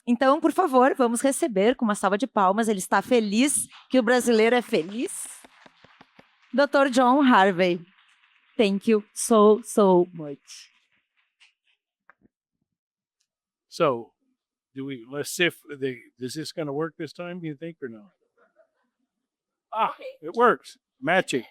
Então, por favor, vamos receber com uma salva de palmas. Ele está feliz, que o brasileiro é feliz. Dr. John Harvey. Thank you so much. So, let's see if is this going to work this time, do you think, or no? It works. Matching.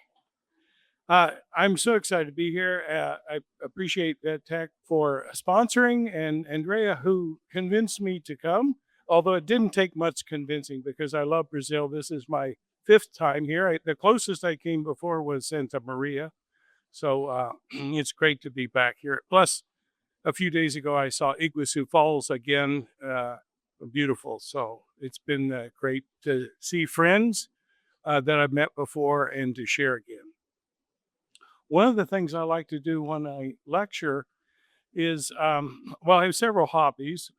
I'm so excited to be here. I appreciate VetTech for sponsoring and Andrea, who convinced me to come, although it didn't take much convincing because I love Brazil. This is my 5th time here. The closest I came before was Santa Maria. So it's great to be back here. Plus, a few days ago, I saw Iguazu Falls again. Beautiful. So it's been great to see friends that I've met before and to share again. One of the things I like to do when I lecture is, well, I have several hobbies.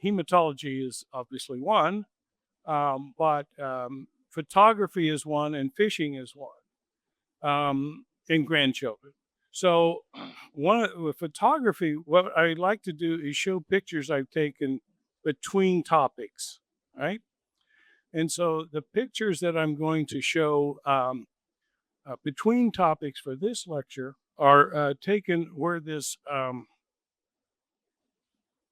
Hematology is obviously one, but photography is one and fishing is one, and grandchildren. So with photography, what I like to do is show pictures I've taken between topics, right? And so the pictures that I'm going to show between topics for this lecture are taken where this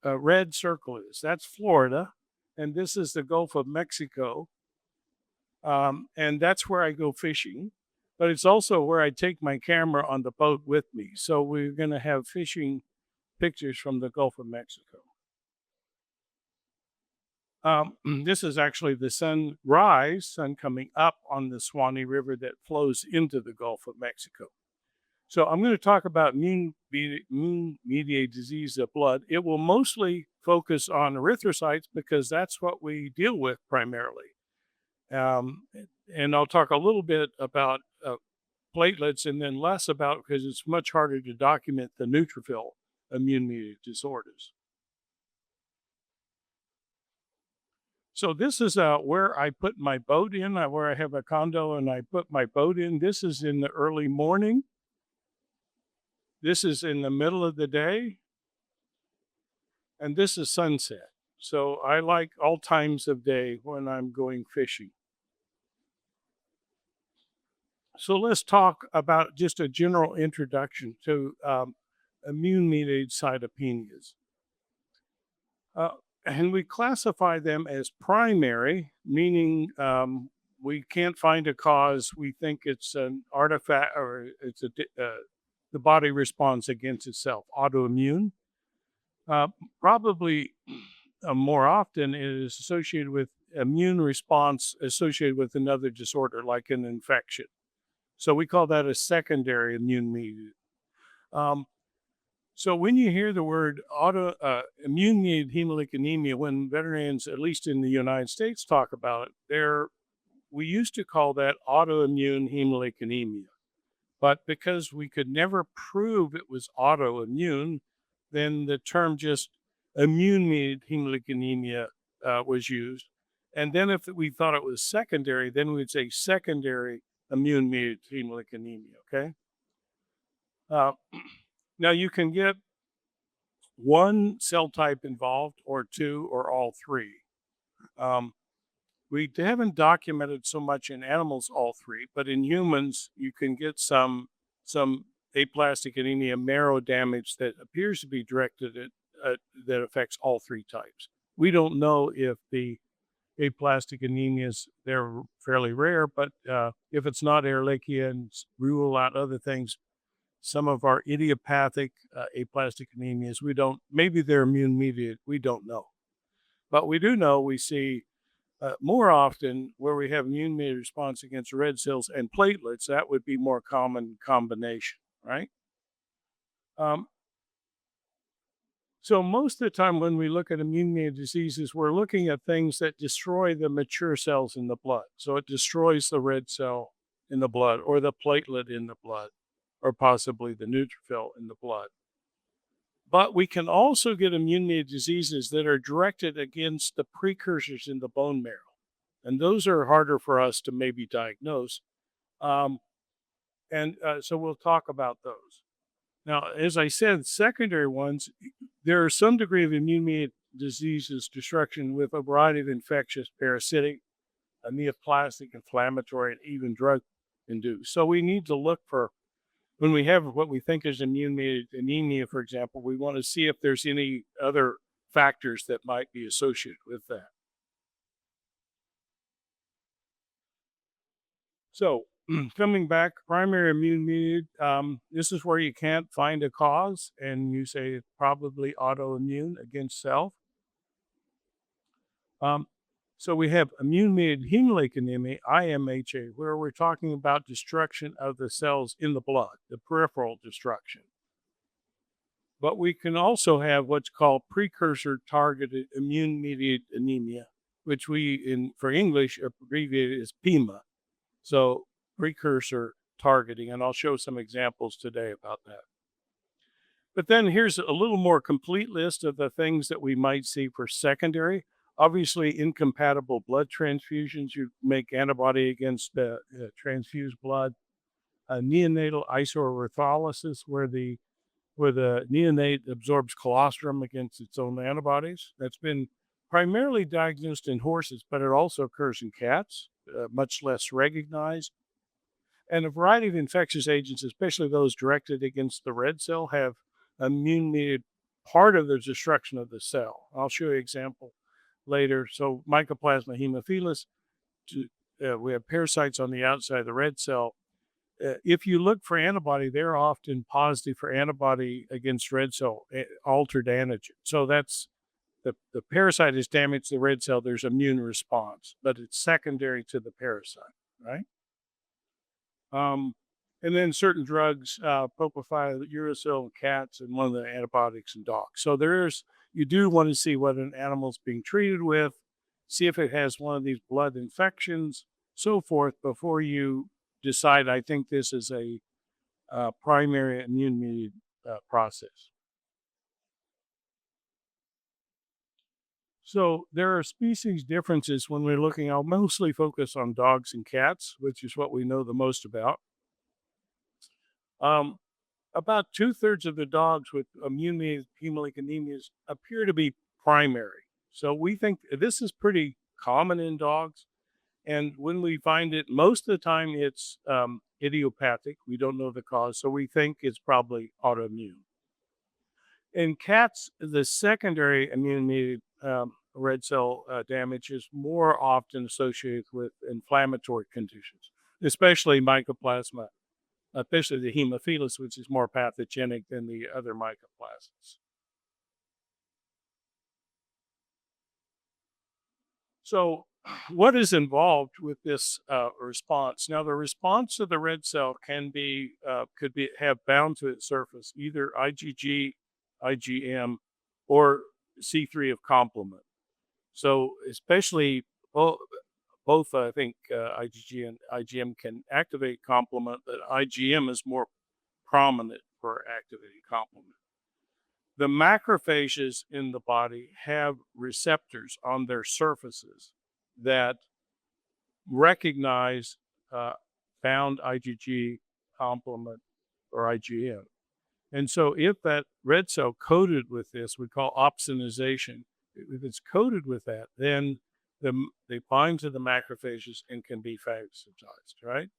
red circle is. That's Florida, and this is the Gulf of Mexico, and that's where I go fishing. But it's also where I take my camera on the boat with me. So we're going to have fishing pictures from the Gulf of Mexico. This is actually the sunrise, sun coming up on the Suwannee River that flows into the Gulf of Mexico. So I'm going to talk about immune-mediated disease of blood. It will mostly focus on erythrocytes because that's what we deal with primarily. And I'll talk a little bit about platelets and then less about, because it's much harder to document the neutrophil immune-mediated disorders. So this is where I put my boat in, where I have a condo and I put my boat in. This is in the early morning. This is in the middle of the day. And this is sunset. So I like all times of day when I'm going fishing. So let's talk about just a general introduction to immune-mediated cytopenias. And we classify them as primary, meaning we can't find a cause. We think it's an artifact or it's the body responds against itself, autoimmune. Probably more often it is associated with immune response associated with another disorder like an infection. So we call that a secondary immune-mediated. So when you hear the word immune-mediated hemolytic anemia, when veterinarians, at least in the United States, talk about it, we used to call that autoimmune hemolytic anemia. But because we could never prove it was autoimmune, then the term just immune-mediated hemolytic anemia was used. And then if we thought it was secondary, then we'd say secondary immune-mediated hemolytic anemia, okay? Now, you can get one cell type involved, or two, or all three. We haven't documented so much in animals all three, but in humans, you can get some aplastic anemia marrow damage that appears to be directed at that affects all three types. We don't know if the aplastic anemias, they're fairly rare, but if it's not Ehrlichia and rule out other things, some of our idiopathic aplastic anemias, maybe they're immune-mediated, we don't know. But we do know we see more often where we have immune-mediated response against red cells and platelets, that would be more common combination, right? So most of the time when we look at immune-mediated diseases, we're looking at things that destroy the mature cells in the blood. So it destroys the red cell in the blood or the platelet in the blood, or possibly the neutrophil in the blood. But we can also get immune-mediated diseases that are directed against the precursors in the bone marrow. And those are harder for us to maybe diagnose. So we'll talk about those. Now, as I said, secondary ones, there is some degree of immune-mediated diseases destruction with a variety of infectious, parasitic, neoplastic, inflammatory, and even drug-induced. So we need to look for, when we have what we think is immune-mediated anemia, for example, we want to see if there's any other factors that might be associated with that. So coming back, primary immune-mediated, this is where you can't find a cause, and you say it's probably autoimmune against self. So we have immune-mediated hemolytic anemia, IMHA, where we're talking about destruction of the cells in the blood, the peripheral destruction. But we can also have what's called precursor-targeted immune-mediated anemia, which we, for English, abbreviated as PEMA. So precursor targeting, and I'll show some examples today about that. But then here's a little more complete list of the things that we might see for secondary. Obviously, incompatible blood transfusions. You make antibody against transfused blood. Neonatal isoerythrolysis, where the neonate absorbs colostrum against its own antibodies. That's been primarily diagnosed in horses, but it also occurs in cats, much less recognized. And a variety of infectious agents, especially those directed against the red cell, have immune-mediated part of the destruction of the cell. I'll show you an example later. So Mycoplasma haemophilus, we have parasites on the outside of the red cell. If you look for antibody, they're often positive for antibody against red cell altered antigen. So that's the parasite has damaged the red cell, there's immune response, but it's secondary to the parasite, right? And then certain drugs, propofol, uracil in cats, and one of the antibiotics in dogs. So you do want to see what an animal's being treated with, see if it has one of these blood infections, so forth, before you decide, I think this is a primary immune-mediated process. So there are species differences when we're looking. I'll mostly focus on dogs and cats, which is what we know the most about. About 2/3 of the dogs with immune-mediated hemolytic anemias appear to be primary. So we think this is pretty common in dogs. And when we find it, most of the time it's idiopathic. We don't know the cause, so we think it's probably autoimmune. In cats, the secondary immune-mediated red cell damage is more often associated with inflammatory conditions, especially mycoplasma, especially the hemophilus, which is more pathogenic than the other mycoplasmas. So what is involved with this response? Now, the response to the red cell can be, have bound to its surface either IgG, IgM, or C3 of complement. So especially both I think IgG and IgM can activate complement, but IgM is more prominent for activating complement. The macrophages in the body have receptors on their surfaces that recognize bound IgG, complement, or IgM. And so if that red cell coated with this, we call opsonization, if it's coated with that, then they bind to the macrophages and can be phagocytized, right?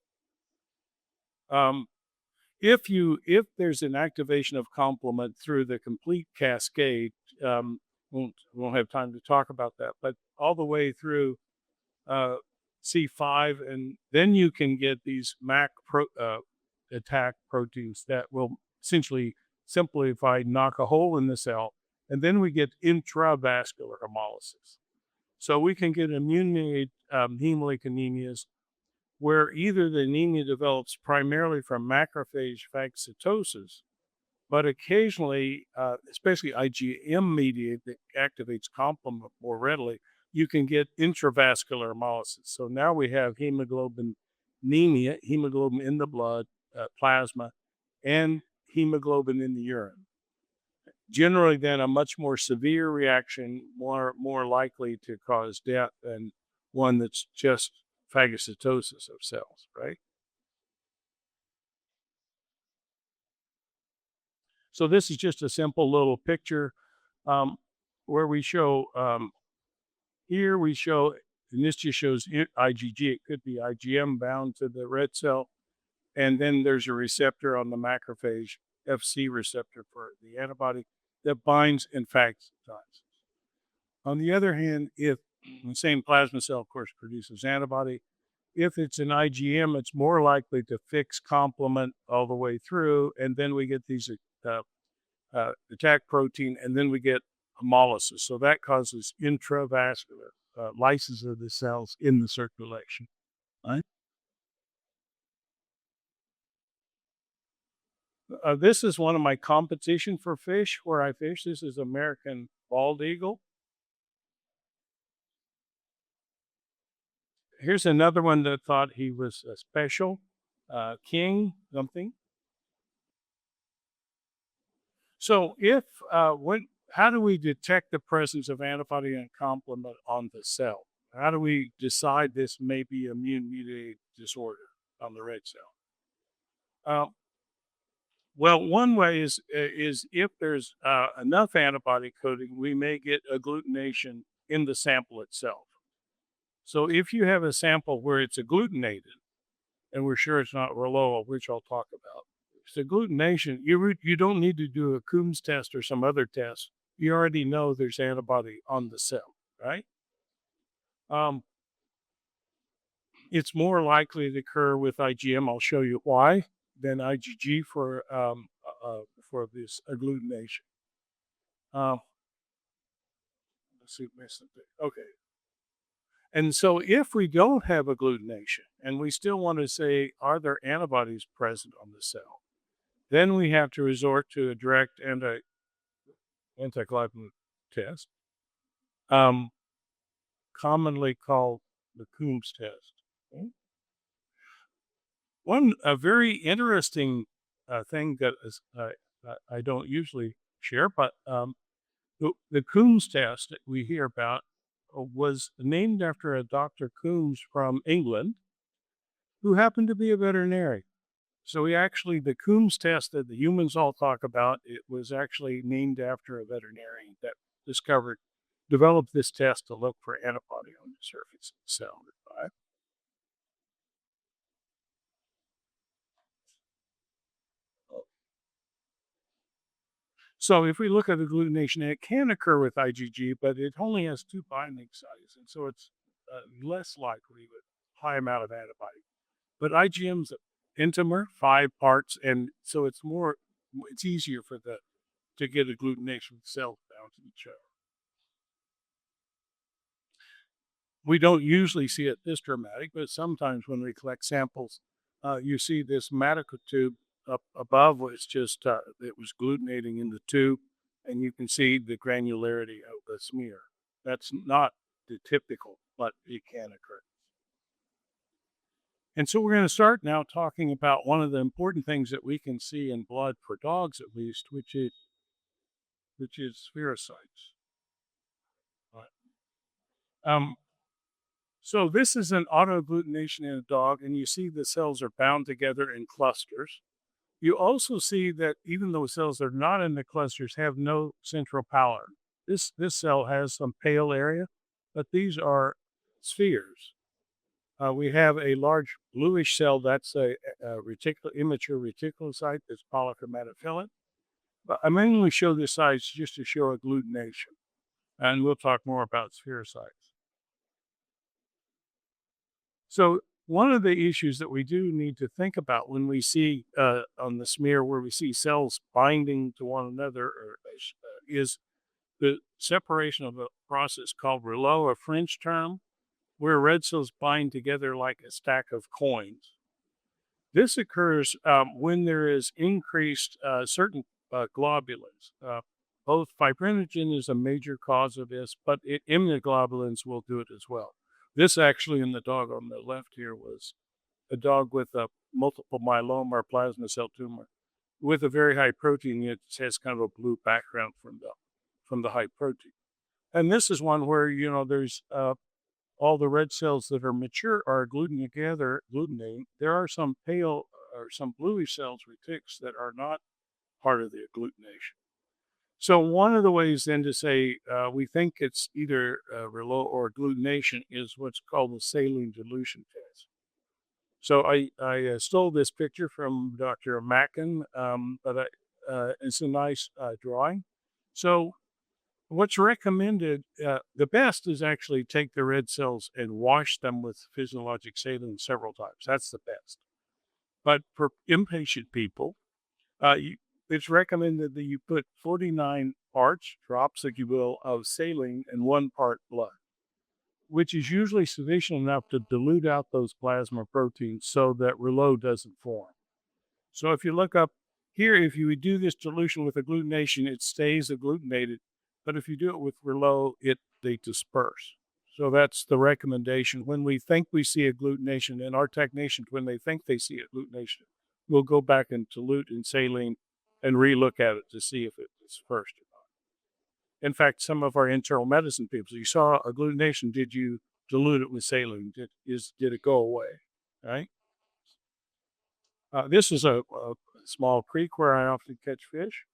If there's an activation of complement through the complete cascade, won't have time to talk about that, but all the way through C5, and then you can get these attack proteins that will essentially simplified knock a hole in the cell, and then we get intravascular hemolysis. So we can get immune-mediated hemolytic anemias where either the anemia develops primarily from macrophage phagocytosis, but occasionally, especially IgM-mediated that activates complement more readily, you can get intravascular hemolysis. So now we have hemoglobin anemia, hemoglobin in the blood, plasma, and hemoglobin in the urine. Generally, then a much more severe reaction, more likely to cause death than one that's just phagocytosis of cells, right? So this is just a simple little picture where we show, here we show, and this just shows IgG. It could be IgM bound to the red cell. And then there's a receptor on the macrophage, FC receptor for the antibody that binds and phagocytizes. On the other hand, if the same plasma cell, of course, produces antibody, if it's an IgM, it's more likely to fix complement all the way through, and then we get these attack protein, and then we get hemolysis. So that causes intravascular lysis of the cells in the circulation. Right? This is one of my competition for fish where I fish. This is American bald eagle. Here's another one that thought he was a special, king something. So how do we detect the presence of antibody and complement on the cell? How do we decide this may be immune-mediated disorder on the red cell? Well, one way is if there's enough antibody coating, we may get agglutination in the sample itself. So if you have a sample where it's agglutinated, and we're sure it's not Rouleaux, which I'll talk about, it's agglutination, you don't need to do a Coombs test or some other test. You already know there's antibody on the cell, right? It's more likely to occur with IgM, I'll show you why, than IgG for this agglutination. Let's see, okay. And so if we don't have agglutination and we still want to say, are there antibodies present on the cell? Then we have to resort to a direct anti-glycogen test, commonly called the Coombs test. Okay. A very interesting thing that is, I don't usually share, but the Coombs test that we hear about was named after a Dr. Coombs from England who happened to be a veterinarian. So the Coombs test that the humans all talk about, it was actually named after a veterinarian that developed this test to look for antibody on the surface of the cell. Right? So if we look at agglutination, it can occur with IgG, but it only has 2 binding sites, and so it's less likely with high amount of antibody. But IgM's intamer, 5 parts, and so it's easier to get agglutination with cells bound to each other. We don't usually see it this dramatic, but sometimes when we collect samples, you see this medical tube up above was just, it was agglutinating in the tube, and you can see the granularity of the smear. That's not the typical, but it can occur. And so we're going to start now talking about one of the important things that we can see in blood for dogs, at least, which is spherocytes. Right. So this is an autoagglutination in a dog, and you see the cells are bound together in clusters. You also see that even though cells are not in the clusters, have no central pallor. This cell has some pale area, but these are spheres. We have a large bluish cell that's a immature reticulocyte that's polychromatophilic. But I mainly show this size just to show agglutination, and we'll talk more about spherocytes. So one of the issues that we do need to think about when we see on the smear where we see cells binding to one another is the separation of a process called Rouleaux, a French term, where red cells bind together like a stack of coins. This occurs when there is increased certain globulins. Both fibrinogen is a major cause of this, but immunoglobulins will do it as well. This actually in the dog on the left here was a dog with a multiple myeloma or plasma cell tumor with a very high protein. It has kind of a blue background from the high protein. And this is one where, there's all the red cells that are mature are agglutinating. There are some pale or some bluish cells, retics, that are not part of the agglutination. So one of the ways then to say we think it's either Rouleaux or agglutination is what's called the saline dilution test. So I stole this picture from Dr. Mackin, but it's a nice drawing. So what's recommended, the best is actually take the red cells and wash them with physiologic saline several times. That's the best. But for impatient people, it's recommended that you put 49 parts, drops, if you will, of saline and 1 part blood, which is usually sufficient enough to dilute out those plasma proteins so that Rouleaux doesn't form. So if you look up here, if you would do this dilution with agglutination, it stays agglutinated. But if you do it with Rouleaux, they disperse. So that's the recommendation. When we think we see agglutination, and our technicians, when they think they see agglutination, will go back and dilute in saline and relook at it to see if it dispersed or not. In fact, some of our internal medicine people, you saw agglutination, did you dilute it with saline? Did it go away? Right? This is a small creek where I often catch fish.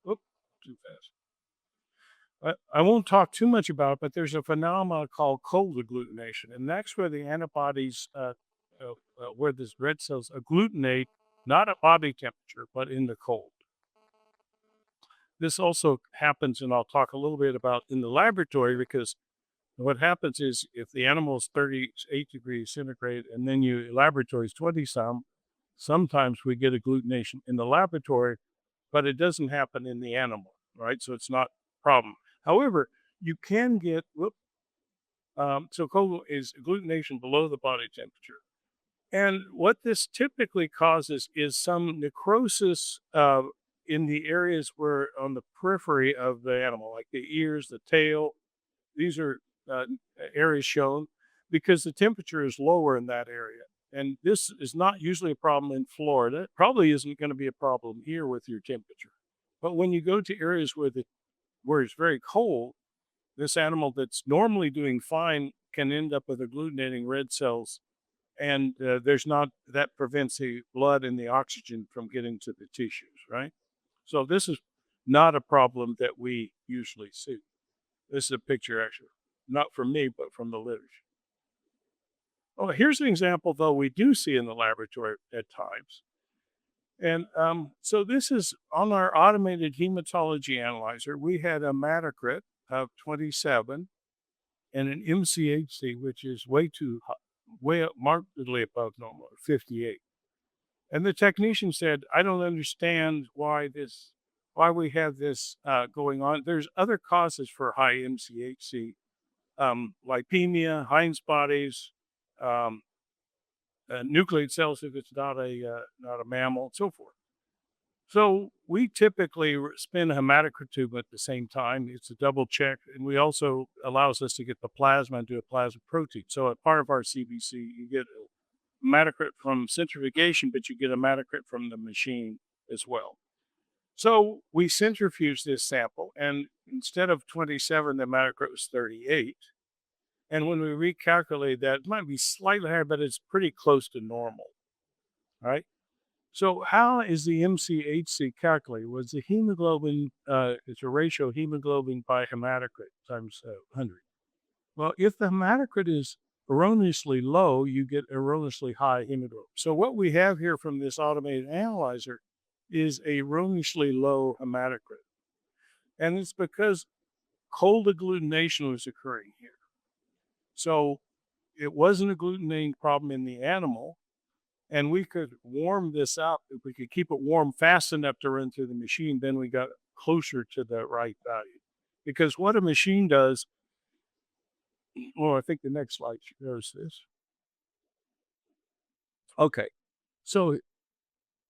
Oop, too fast. I won't talk too much about it, but there's a phenomenon called cold agglutination, and that's where the antibodies, where these red cells agglutinate, not at body temperature, but in the cold. This also happens, and I'll talk a little bit about in the laboratory, because what happens is if the animal is 38 degrees centigrade and then your laboratory is 20-some, sometimes we get agglutination in the laboratory, but it doesn't happen in the animal, right? So it's not a problem. However, you can get, so cold is agglutination below the body temperature. And what this typically causes is some necrosis in the areas where on the periphery of the animal, like the ears, the tail. These are areas shown because the temperature is lower in that area. And this is not usually a problem in Florida. It probably isn't going to be a problem here with your temperature. But when you go to areas where it's very cold, this animal that's normally doing fine can end up with agglutinating red cells. And that prevents the blood and the oxygen from getting to the tissues, right? So this is not a problem that we usually see. This is a picture, actually, not from me, but from the literature. Oh, here's an example, though, we do see in the laboratory at times. And so this is on our automated hematology analyzer. We had a hematocrit of 27 and an MCHC, which is way markedly above normal, 58. And the technician said, I don't understand why we have this going on. There's other causes for high MCHC, lipemia, Heinz bodies, nucleate cells if it's not a mammal, and so forth. So we typically spin a hematocrit tube at the same time. It's a double check, and we also allows us to get the plasma and do a plasma protein. So at part of our CBC, you get a hematocrit from centrifugation, but you get a hematocrit from the machine as well. So we centrifuge this sample, and instead of 27, the hematocrit was 38. And when we recalculate that, it might be slightly higher, but it's pretty close to normal. All right. So how is the MCHC calculated? Was the hemoglobin, it's a ratio of hemoglobin by hematocrit times 100. Well, if the hematocrit is erroneously low, you get erroneously high hemoglobin. So what we have here from this automated analyzer is a erroneously low hematocrit. And it's because cold agglutination was occurring here. So it wasn't a agglutinating problem in the animal, and we could warm this up. If we could keep it warm fast enough to run through the machine, then we got closer to the right value. Because what a machine does, I think the next slide shows this. Okay, so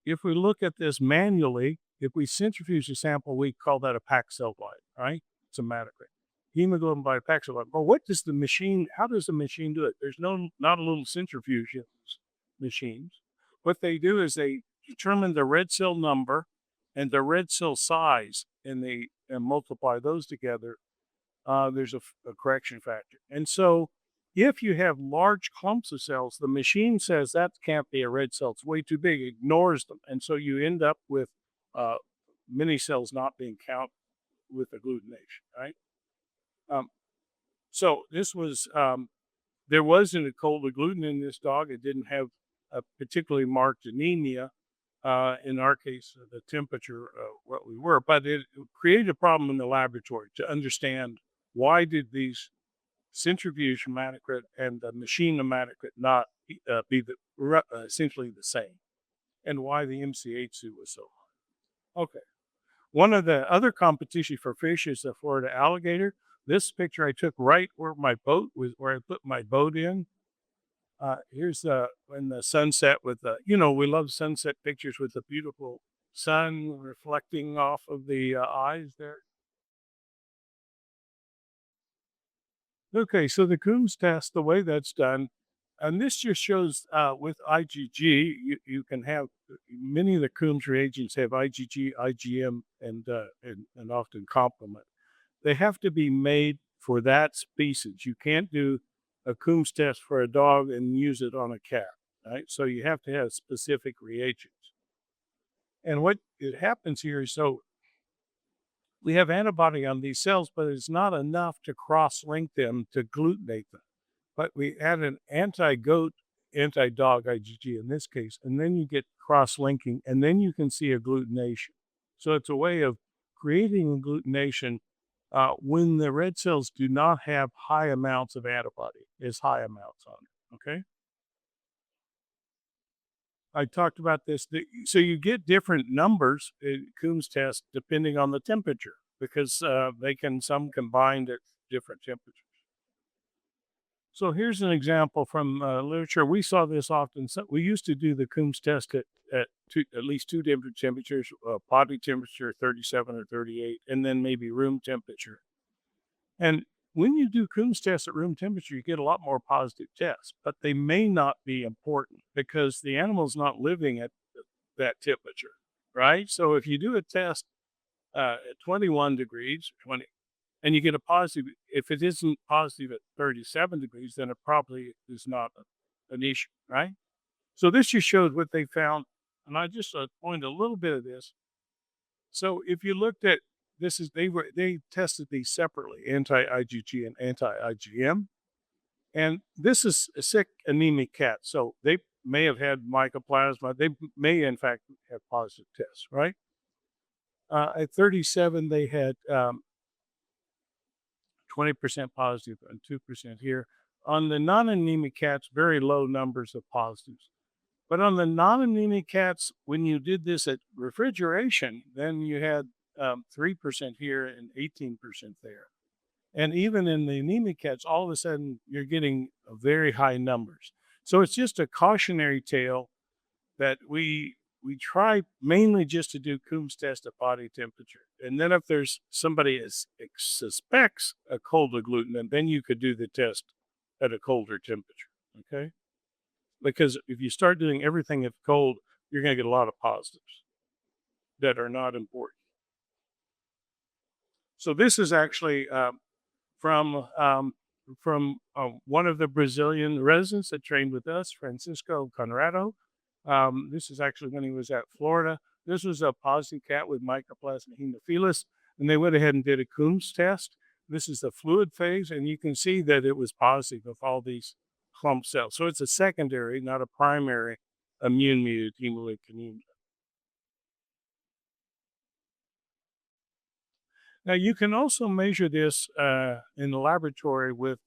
if we look at this manually, if we centrifuge the sample, we call that a packed cell line, right? It's a hematocrit. Hemoglobin by a packed cell line. Well, how does the machine do it? There's not a little centrifuge in these machines. What they do is they determine the red cell number and the red cell size, and they multiply those together. There's a correction factor. And so if you have large clumps of cells, the machine says that can't be a red cell. It's way too big. It ignores them. And so you end up with many cells not being counted with agglutination, right? So this was, there wasn't a cold agglutinin in this dog. It didn't have a particularly marked anemia. In our case, the temperature, what we were, but it created a problem in the laboratory to understand why did these centrifuge hematocrit and the machine hematocrit not be essentially the same, and why the MCH2 was so high. Okay. One of the other competition for fish is the Florida alligator. This picture I took right where my boat was, where I put my boat in. Here's when the sunset with the, we love sunset pictures with the beautiful sun reflecting off of the eyes there. Okay, so the Coombs test, the way that's done, and this just shows with IgG, you can have many of the Coombs reagents have IgG, IgM, and often complement. They have to be made for that species. You can't do a Coombs test for a dog and use it on a cat, right? So you have to have specific reagents. And what it happens here is, so we have antibody on these cells, but it's not enough to cross-link them to glutinate them. But we add an anti-goat, anti-dog IgG in this case, and then you get cross-linking, and then you can see agglutination. So it's a way of creating agglutination when the red cells do not have high amounts of antibody, is high amounts on it, okay? I talked about this. So you get different numbers in Coombs test depending on the temperature, because some combined at different temperatures. So here's an example from literature. We saw this often. So we used to do the Coombs test at least two different temperatures, body temperature 37 or 38, and then maybe room temperature. And when you do Coombs tests at room temperature, you get a lot more positive tests, but they may not be important because the animal's not living at that temperature, right? So if you do a test at 21 degrees, and you get a positive, if it isn't positive at 37 degrees, then it probably is not an issue, right? So this just shows what they found, and I just point a little bit of this. So if you looked at this, they tested these separately, anti-IgG and anti-IgM, and this is a sick anemic cat, so they may have had mycoplasma. They may in fact have positive tests, right? At 37, they had 20% positive and 2% here. On the non-anemic cats, very low numbers of positives. But on the non-anemic cats, when you did this at refrigeration, then you had 3% here and 18% there. And even in the anemic cats, all of a sudden, you're getting very high numbers. So it's just a cautionary tale that we try mainly just to do Coombs test at body temperature. And then if there's somebody suspects a cold agglutinin, then you could do the test at a colder temperature, okay? Because if you start doing everything at cold, you're going to get a lot of positives that are not important. So this is actually from one of the Brazilian residents that trained with us, Francisco Conrado. This is actually when he was at Florida. This was a positive cat with Mycoplasma haemophilus, and they went ahead and did a Coombs test. This is the fluid phase, and you can see that it was positive of all these clump cells. So it's a secondary, not a primary immune-mediated hemolytic anemia. Now, you can also measure this in the laboratory with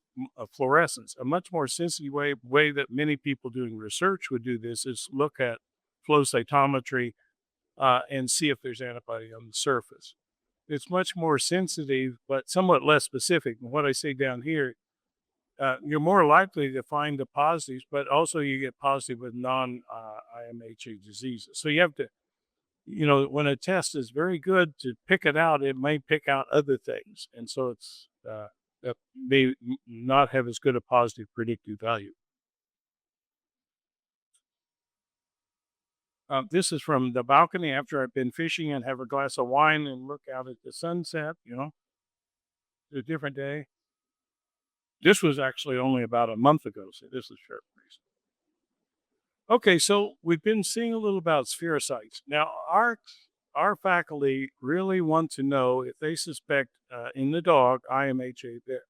fluorescence. A much more sensitive way that many people doing research would do this is look at flow cytometry and see if there's antibody on the surface. It's much more sensitive, but somewhat less specific. And what I say down here, you're more likely to find the positives, but also you get positive with non-IMHA diseases. So you have to, when a test is very good to pick it out, it may pick out other things. And so it's that may not have as good a positive predictive value. This is from the balcony after I've been fishing and have a glass of wine and look out at the sunset, a different day. This was actually only about a month ago, so this is fairly recent. Okay, so we've been seeing a little about spherocytes. Now, our faculty really want to know if they suspect in the dog IMHA that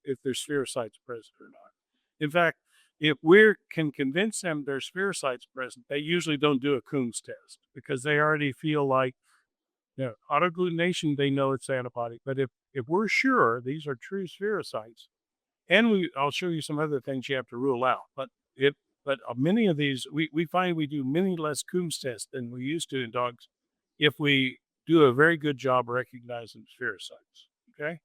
if there's spherocytes present or not. In fact, if we can convince them there's spherocytes present, they usually don't do a Coombs test because they already feel like, autoagglutination, they know it's antibody. But if we're sure these are true spherocytes, and I'll show you some other things you have to rule out. But many of these, we find we do many less Coombs tests than we used to in dogs if we do a very good job recognizing spherocytes, okay?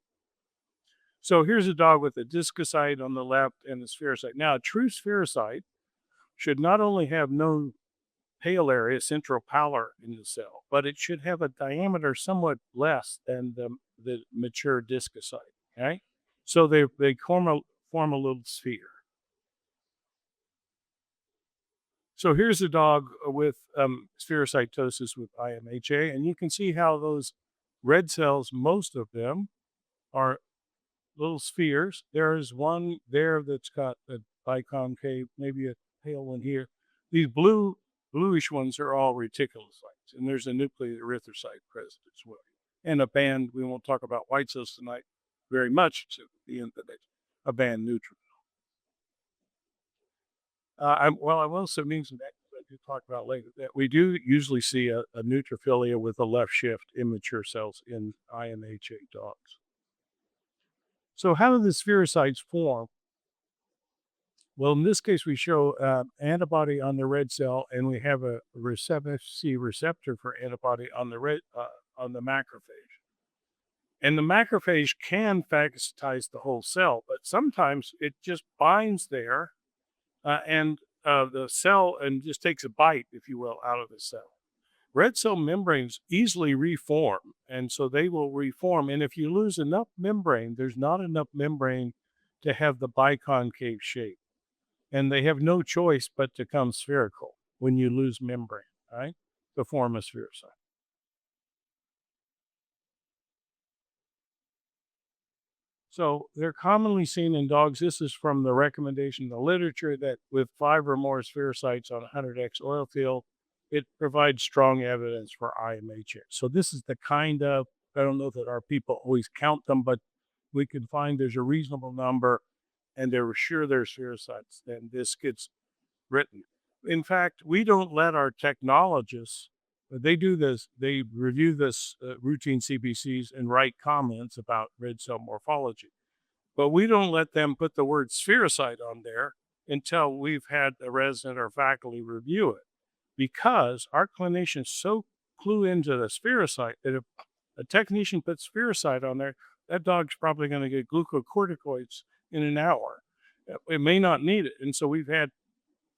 So here's a dog with a discocyte on the left and a spherocyte. Now, a true spherocyte should not only have no pale area, central pallor in the cell, but it should have a diameter somewhat less than the mature discocyte, okay? So they form a little sphere. So here's a dog with spherocytosis with IMHA, and you can see how those red cells, most of them, are little spheres. There is one there that's got a biconcave, maybe a pale one here. These bluish ones are all reticulocytes, and there's a nuclear erythrocyte present as well. And a band, we won't talk about white cells tonight very much, to the end of it, a band neutrophil. I will submit some that I do talk about later, that we do usually see a neutrophilia with a left shift immature cells in IMHA dogs. So how do the spherocytes form? Well, in this case, we show antibody on the red cell, and we have a Fc receptor for antibody on the on the macrophage. And the macrophage can phagocytize the whole cell, but sometimes it just binds there and the cell and just takes a bite, if you will, out of the cell. Red cell membranes easily reform, and so they will reform. And if you lose enough membrane, there's not enough membrane to have the biconcave shape. And they have no choice but to come spherical when you lose membrane, right, to form a spherocyte. So they're commonly seen in dogs. This is from the recommendation in the literature that with 5 or more spherocytes on 100x oil field, it provides strong evidence for IMHA. So this is the kind of, I don't know that our people always count them, but we can find there's a reasonable number and they're sure they're spherocytes, then this gets written. In fact, we don't let our technologists, they do this, they review this routine CBCs and write comments about red cell morphology. But we don't let them put the word spherocyte on there until we've had a resident or faculty review it. Because our clinicians so clue into the spherocyte that if a technician puts spherocyte on there, that dog's probably going to get glucocorticoids in an hour. It may not need it. And so we've had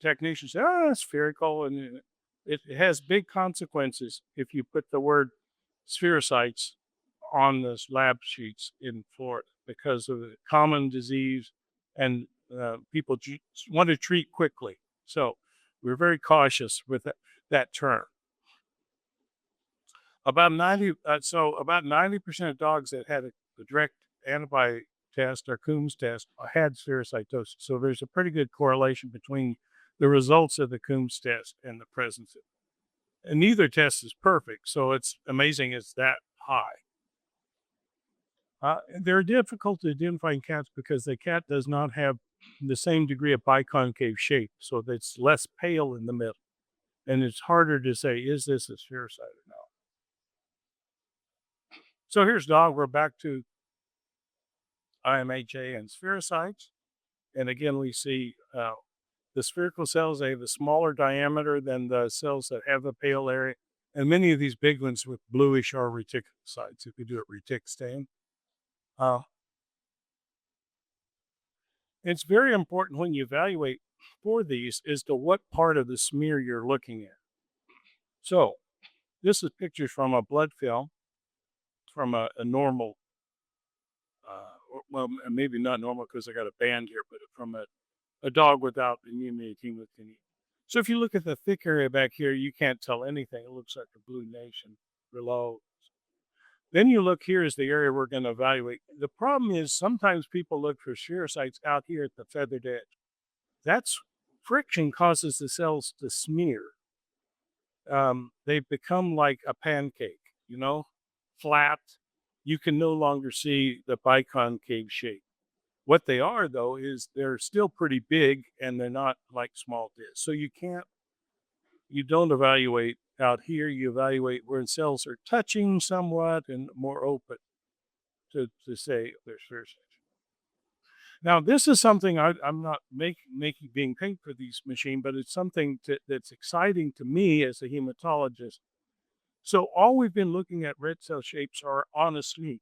technicians say, it's spherical, and it has big consequences if you put the word spherocytes on the lab sheets in Florida because of the common disease and people want to treat quickly. So we're very cautious with that term. About 90% of dogs that had a direct antibody test or Coombs test had spherocytosis. So there's a pretty good correlation between the results of the Coombs test and the presence of it. And neither test is perfect, so it's amazing it's that high. They're difficult to identify in cats because the cat does not have the same degree of biconcave shape, so it's less pale in the middle. And it's harder to say, is this a spherocyte or not? So here's dog. We're back to IMHA and spherocytes. And again, we see the spherical cells, they have a smaller diameter than the cells that have a pale area. And many of these big ones with bluish are reticulocytes, if we do a retic stain. It's very important when you evaluate for these as to what part of the smear you're looking at. So this is pictures from a blood film from a normal, well, maybe not normal because I got a band here, but from a dog without immunity hemophilia. So if you look at the thick area back here, you can't tell anything. It looks like a blue nation, Rouleaux. Then you look here is the area we're going to evaluate. The problem is sometimes people look for spherocytes out here at the feathered edge. That's friction causes the cells to smear. They become like a pancake, flat. You can no longer see the biconcave shape. What they are, though, is they're still pretty big and they're not like small discs. So you don't evaluate out here, you evaluate where cells are touching somewhat and more open to say if there's spherocytes. Now, this is something I'm not being paid for these machines, but it's something that's exciting to me as a hematologist. So all we've been looking at red cell shapes are on a sleeve.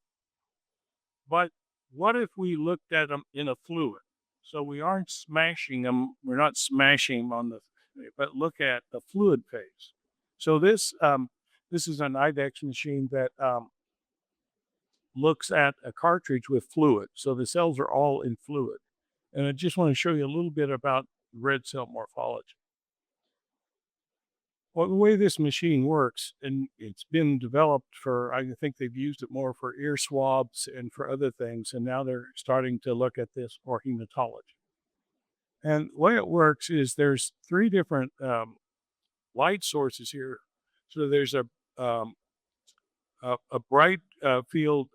But what if we looked at them in a fluid? So we aren't smashing them. We're not smashing them on but look at the fluid phase. So this is an IDEX machine that looks at a cartridge with fluid. So the cells are all in fluid. And I just want to show you a little bit about red cell morphology. Well, the way this machine works, and it's been developed I think they've used it more for ear swabs and for other things, and now they're starting to look at this for hematology. And the way it works is there's 3 different light sources here. So there's a bright field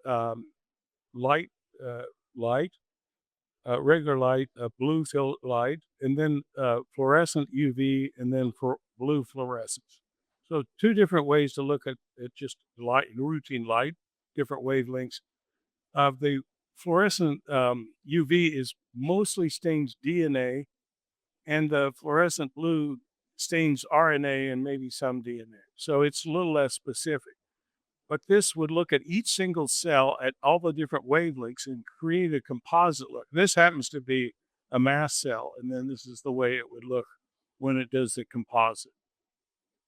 light, regular light, blue field light, and then fluorescent UV, and then for blue fluorescence. So 2 different ways to look at just light, routine light, different wavelengths. The fluorescent UV is mostly stains DNA, and the fluorescent blue stains RNA and maybe some DNA. So it's a little less specific. But this would look at each single cell at all the different wavelengths and create a composite look. This happens to be a mast cell, and then this is the way it would look when it does the composite.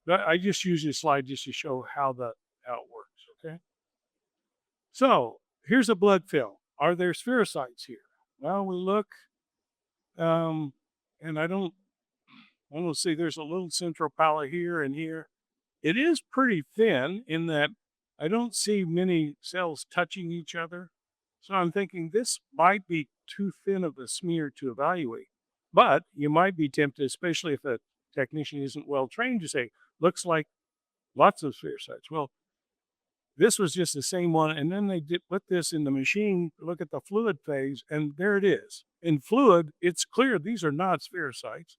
But I just use this slide just to show how it works, okay? So here's a blood film. Are there spherocytes here? Well, we look, and I don't see there's a little central pallor here and here. It is pretty thin in that I don't see many cells touching each other. So I'm thinking this might be too thin of a smear to evaluate. But you might be tempted, especially if a technician isn't well trained, to say, looks like lots of spherocytes. Well, this was just the same one. And then they put this in the machine, look at the fluid phase, and there it is. In fluid, it's clear these are not spherocytes.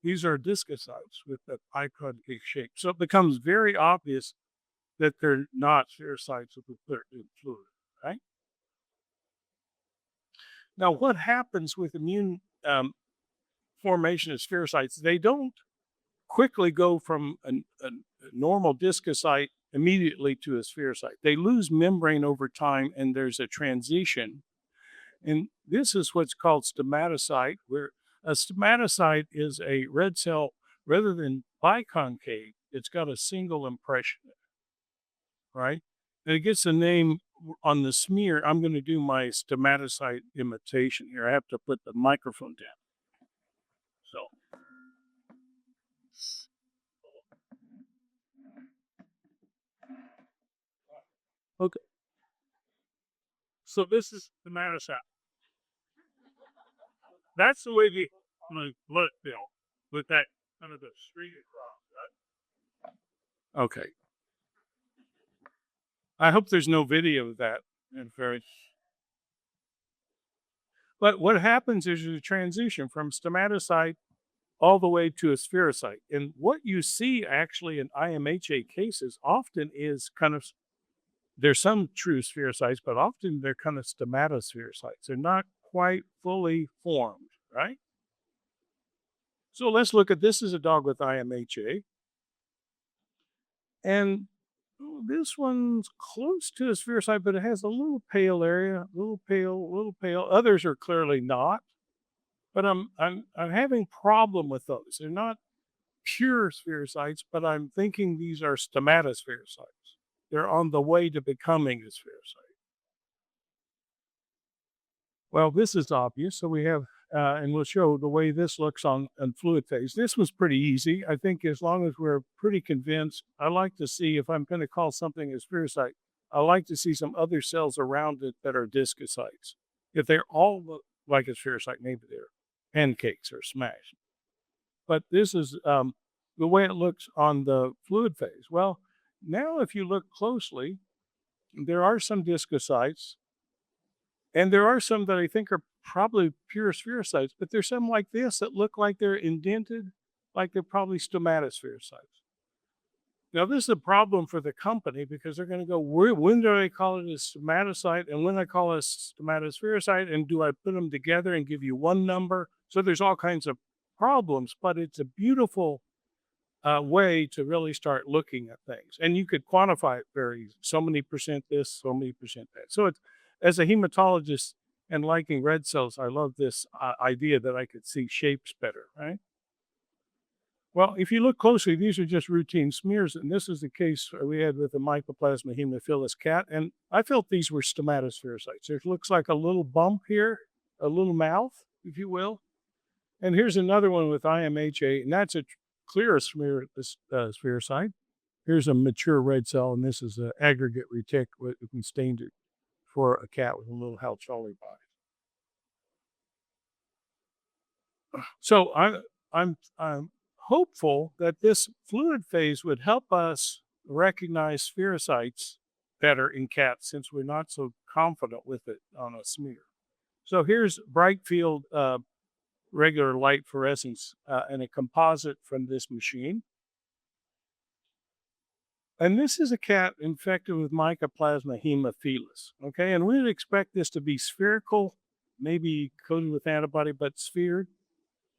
These are discocytes with the biconcave shape. So it becomes very obvious that they're not spherocytes if we put it in fluid, right? Now, what happens with immune formation of spherocytes? They don't quickly go from a normal discocyte immediately to a spherocyte. They lose membrane over time, and there's a transition. And this is what's called stomatocyte, where a stomatocyte is a red cell, rather than biconcave, it's got a single impression, right? And it gets a name on the smear. I'm going to do my stomatocyte imitation here. I have to put the microphone down. So. Okay. So this is stomatocyte. That's the way the blood film with that kind of the street across, right? Okay. I hope there's no video of that. But what happens is there's a transition from stomatocyte all the way to a spherocyte. And what you see actually in IMHA cases often is kind of, there's some true spherocytes, but often they're kind of stomatospherocytes. They're not quite fully formed, right? So let's look at, this is a dog with IMHA. And this one's close to a spherocyte, but it has a little pale area, a little pale. Others are clearly not. But I'm having problem with those. They're not pure spherocytes, but I'm thinking these are stomatospherocytes. They're on the way to becoming a spherocyte. Well, this is obvious. So we have, and we'll show the way this looks on fluid phase. This was pretty easy. I think as long as we're pretty convinced, I like to see if I'm going to call something a spherocyte, I like to see some other cells around it that are discocytes. If they all look like a spherocyte, maybe they're pancakes or smashed. But this is the way it looks on the fluid phase. Well, now if you look closely, there are some discocytes, and there are some that I think are probably pure spherocytes, but there's some like this that look like they're indented, like they're probably stomatospherocytes. Now, this is a problem for the company because they're going to go, when do I call it a stomatocyte and when I call it a stomatospherocyte, and do I put them together and give you one number? So there's all kinds of problems, but it's a beautiful way to really start looking at things. And you could quantify it very easy. So many percent this, so many percent that. So it's, as a hematologist and liking red cells, I love this idea that I could see shapes better, right? Well, if you look closely, these are just routine smears, and this is the case we had with the Mycoplasma haemophilus cat, and I felt these were stomatospherocytes. It looks like a little bump here, a little mouth, if you will. And here's another one with IMHA, and that's a clear spherocyte. Here's a mature red cell, and this is an aggregate retic with stained it for a cat with a little Halcholi body. So I'm hopeful that this fluid phase would help us recognize spherocytes better in cats since we're not so confident with it on a smear. So here's bright field regular light fluorescence and a composite from this machine. And this is a cat infected with Mycoplasma haemophilus, okay? And we would expect this to be spherical, maybe coated with antibody, but sphered.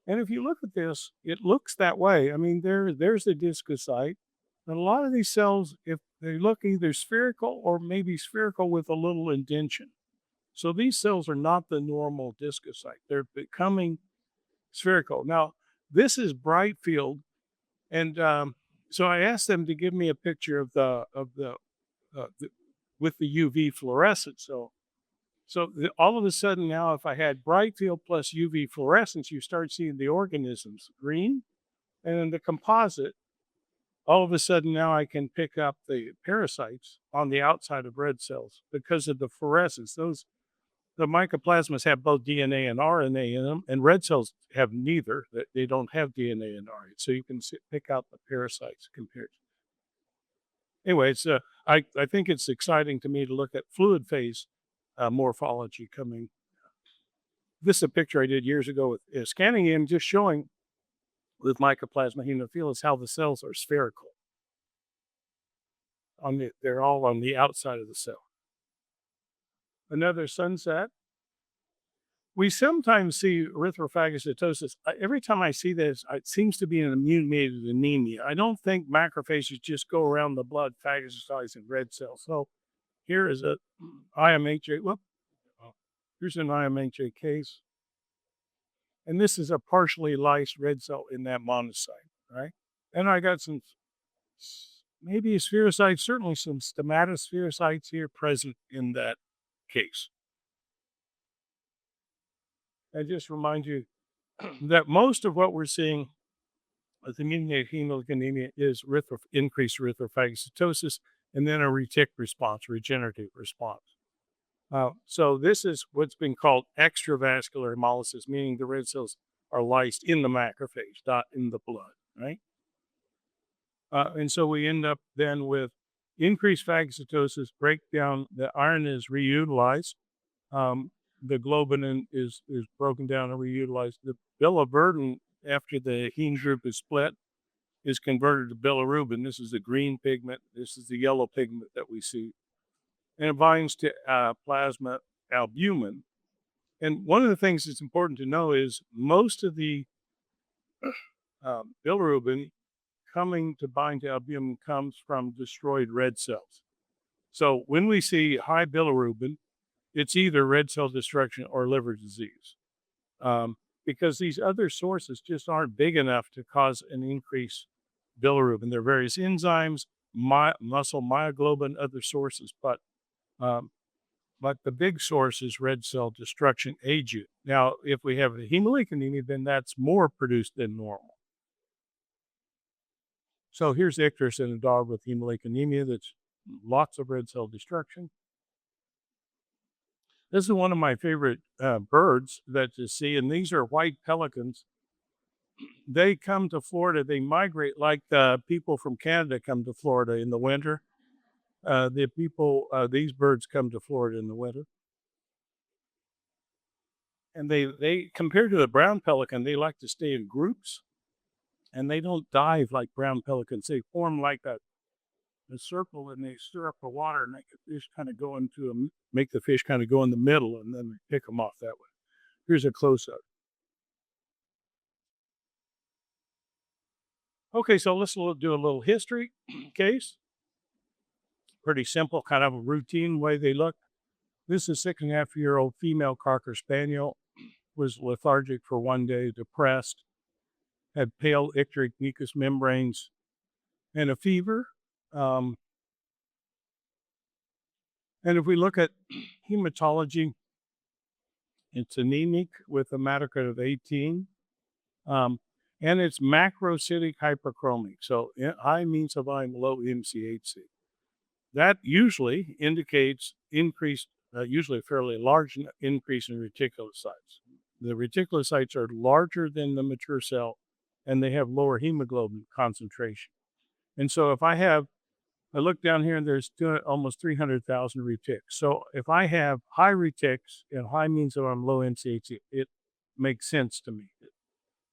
And if you look at this, it looks that way. I mean, there's the discocyte. And a lot of these cells, if they look either spherical or maybe spherical with a little indentation. So these cells are not the normal discocyte. They're becoming spherical. Now, this is bright field. And so I asked them to give me a picture of with the UV fluorescence. So all of a sudden now, if I had bright field plus UV fluorescence, you start seeing the organisms green. And in the composite, all of a sudden now I can pick up the parasites on the outside of red cells because of the fluorescence. The mycoplasmas have both DNA and RNA in them, and red cells have neither. They don't have DNA and RNA. So you can pick out the parasites compared to. Anyway, I think it's exciting to me to look at fluid phase morphology coming. This is a picture I did years ago with scanning in, just showing with Mycoplasma haemophilus how the cells are spherical. They're all on the outside of the cell. Another sunset. We sometimes see erythrophagocytosis. Every time I see this, it seems to be an immune-mediated anemia. I don't think macrophages just go around the blood phagocytizing red cells. So here is a IMHA. Here's an IMHA case. And this is a partially lysed red cell in that monocyte, right? And I got some, maybe spherocytes, certainly some stomatospherocytes here present in that case. I just remind you that most of what we're seeing with immune-mediated hemolytic anemia is increased erythrophagocytosis and then a retic response, regenerative response. So this is what's been called extravascular hemolysis, meaning the red cells are lysed in the macrophage, not in the blood, right? And so we end up then with increased phagocytosis, breakdown, the iron is reutilized, the globulin is broken down and reutilized. The biliverdin, after the heme group is split, is converted to bilirubin. This is the green pigment. This is the yellow pigment that we see. And it binds to plasma albumin. And one of the things that's important to know is most of the bilirubin coming to bind to albumin comes from destroyed red cells. So when we see high bilirubin, it's either red cell destruction or liver disease, because these other sources just aren't big enough to cause an increased bilirubin. There are various enzymes, muscle myoglobin, other sources, but the big source is red cell destruction agent. Now, if we have a hemolytic anemia, then that's more produced than normal. So here's Icterus in a dog with hemolytic anemia that's lots of red cell destruction. This is one of my favorite birds that to see, and these are white pelicans. They come to Florida, they migrate like the people from Canada come to Florida in the winter. These birds come to Florida in the winter. And they compared to the brown pelican, they like to stay in groups, and they don't dive like brown pelicans. They form like a circle, and they stir up the water, and make the fish kind of go make the fish kind of go in the middle, and then they pick them off that way. Here's a close-up. Okay, so let's do a little history case. Pretty simple, kind of a routine way they look. This is a 6.5-year-old female Cocker Spaniel, was lethargic for one day, depressed, had pale icteric mucous membranes, and a fever. And if we look at hematology, it's anemic with a hematocrit of 18. And it's macrocytic hyperchromic. So high means of volume, low MCHC. That usually indicates increased, usually a fairly large increase in reticulocytes. The reticulocytes are larger than the mature cell, and they have lower hemoglobin concentration. And so if I look down here, and there's almost 300,000 retics. So if I have high retics and high means of volume, low MCHC, it makes sense to me.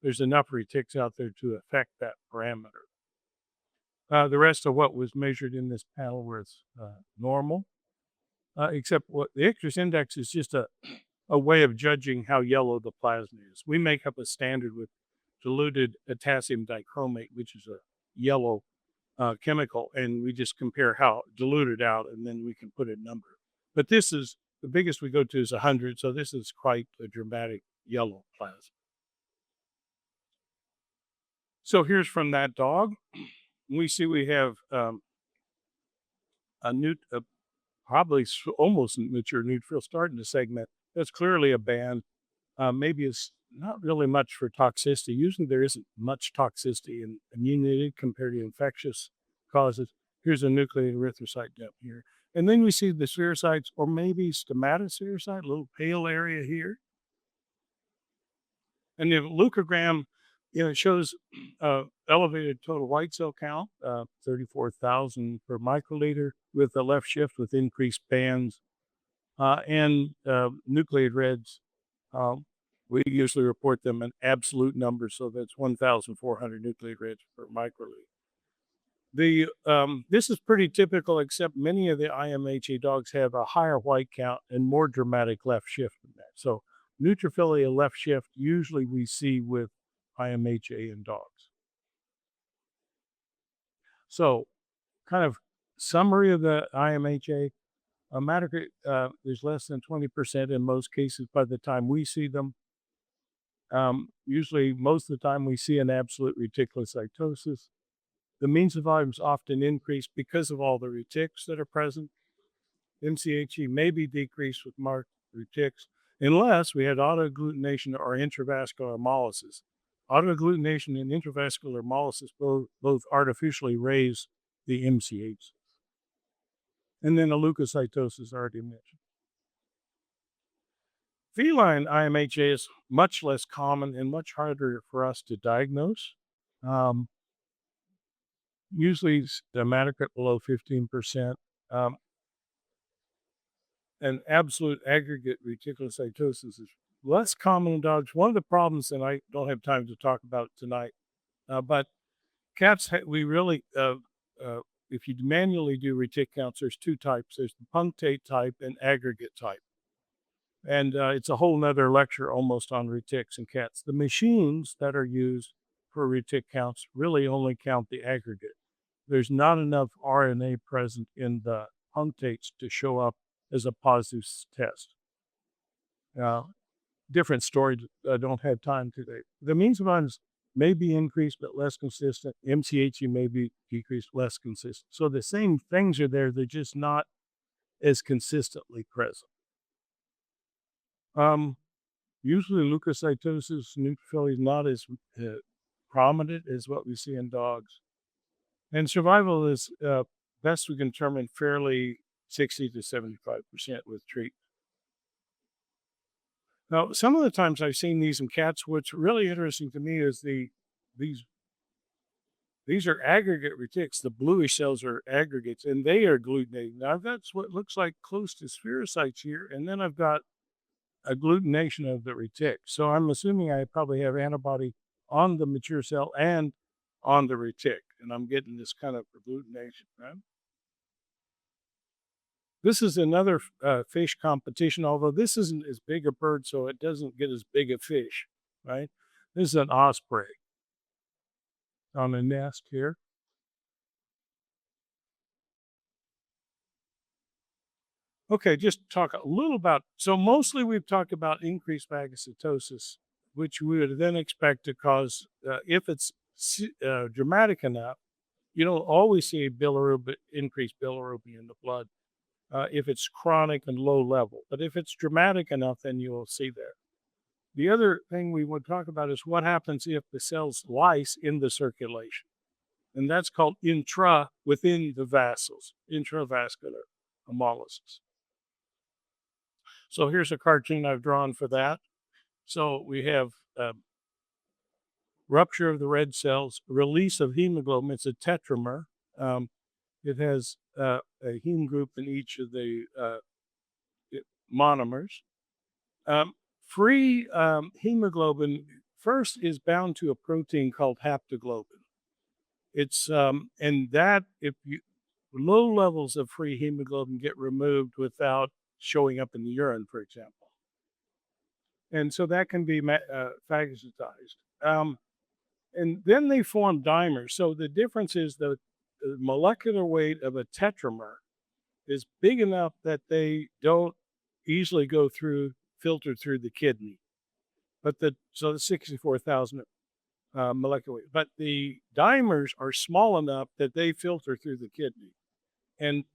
There's enough retics out there to affect that parameter. The rest of what was measured in this panel was normal, except what the Icterus index is just a way of judging how yellow the plasma is. We make up a standard with diluted potassium dichromate, which is a yellow chemical, and we just compare how diluted out, and then we can put a number. But this is, the biggest we go to is 100, so this is quite a dramatic yellow plasma. So here's from that dog. We see we have probably almost mature neutrophil starting to segment. That's clearly a band. Maybe it's not really much for toxicity. Usually there isn't much toxicity in immunity compared to infectious causes. Here's a nucleated erythrocyte down here. And then we see the spherocytes, or maybe stomatospherocyte, a little pale area here. And the leukogram, it shows elevated total white cell count, 34,000 per microliter, with the left shift with increased bands, and nucleated reds. We usually report them in absolute numbers, so that's 1,400 nucleated reds per microliter. This is pretty typical, except many of the IMHA dogs have a higher white count and more dramatic left shift than that. So neutrophilia left shift usually we see with IMHA in dogs. So, kind of summary of the IMHA, hematocrit, there's less than 20% in most cases by the time we see them. Usually, most of the time we see an absolute reticulocytosis. The means of volumes often increase because of all the retics that are present. MCHE may be decreased with marked retics, unless we had autoagglutination or intravascular hemolysis. Autoagglutination and intravascular hemolysis both artificially raise the MCH. And then a leukocytosis already mentioned. Feline IMHA is much less common and much harder for us to diagnose. Usually the hematocrit below 15%. And absolute aggregate reticulocytosis is less common in dogs. One of the problems, and I don't have time to talk about tonight, but cats, we really, if you manually do retic counts, there's two types. There's the punctate type and aggregate type. And it's a whole nother lecture almost on retics in cats. The machines that are used for retic counts really only count the aggregate. There's not enough RNA present in the punctates to show up as a positive test. Different story, I don't have time today. The means of volumes may be increased but less consistent. MCHE may be decreased, less consistent. So the same things are there, they're just not as consistently present. Usually leukocytosis, neutrophilia is not as prominent as what we see in dogs. And survival is best we can determine, fairly 60 to 75% with treatment. Now, some of the times I've seen these in cats, what's really interesting to me is these are aggregate retics. The bluish cells are aggregates, and they are agglutinating. Now, I've got what looks like close to spherocytes here, and then I've got agglutination of the retic. So I'm assuming I probably have antibody on the mature cell and on the retic, and I'm getting this kind of agglutination, right? This is another fish competition, although this isn't as big a bird, so it doesn't get as big a fish, right? This is an osprey on a nest here. Okay, just talk a little about, so mostly we've talked about increased phagocytosis, which we would then expect to cause, if it's dramatic enough, you don't always see increased bilirubin in the blood if it's chronic and low level. But if it's dramatic enough, then you will see that. The other thing we would talk about is what happens if the cells lyse in the circulation. And that's called within the vessels, intravascular hemolysis. So here's a cartoon I've drawn for that. So we have rupture of the red cells, release of hemoglobin. It's a tetramer. It has a heme group in each of the monomers. Free hemoglobin first is bound to a protein called haptoglobin. It's and that if low levels of free hemoglobin get removed without showing up in the urine, for example, and so that can be phagocytized. And then they form dimers. So the difference is the molecular weight of a tetramer is big enough that they don't easily go filter through the kidney. But so the 64,000 molecular weight. But the dimers are small enough that they filter through the kidney. And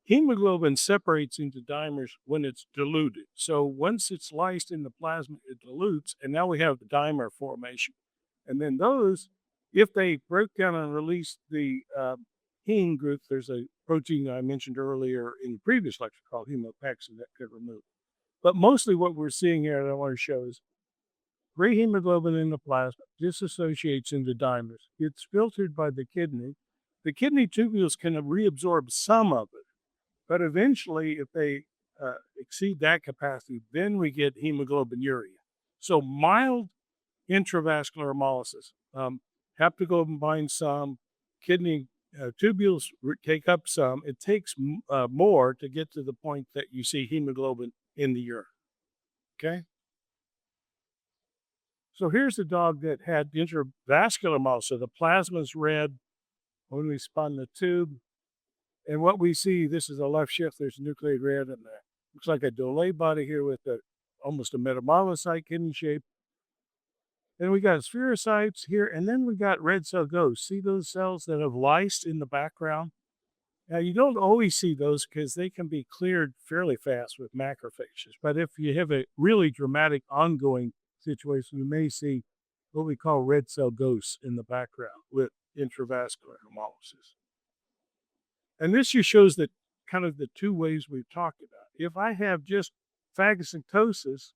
hemoglobin separates into dimers when it's diluted. So once it's lysed in the plasma, it dilutes, and now we have the dimer formation. And then those, if they broke down and released the heme group, there's a protein I mentioned earlier in the previous lecture called hemopexin that could remove. But mostly what we're seeing here that I want to show is free hemoglobin in the plasma dissociates into dimers. It's filtered by the kidney. The kidney tubules can reabsorb some of it, but eventually if they exceed that capacity, then we get hemoglobinuria. So mild intravascular hemolysis. Haptoglobin binds some, kidney tubules take up some. It takes more to get to the point that you see hemoglobin in the urine. Okay? So here's a dog that had intravascular hemolysis. So the plasma's red when we spun the tube. And what we see, this is a left shift, there's nucleated red in there. Looks like a delay body here with almost a metamonocyte kidney shape. And we got spherocytes here, and then we got red cell ghosts. See those cells that have lysed in the background? Now, you don't always see those because they can be cleared fairly fast with macrophages. But if you have a really dramatic ongoing situation, you may see what we call red cell ghosts in the background with intravascular hemolysis. And this just shows that kind of the two ways we've talked about. If I have just phagocytosis,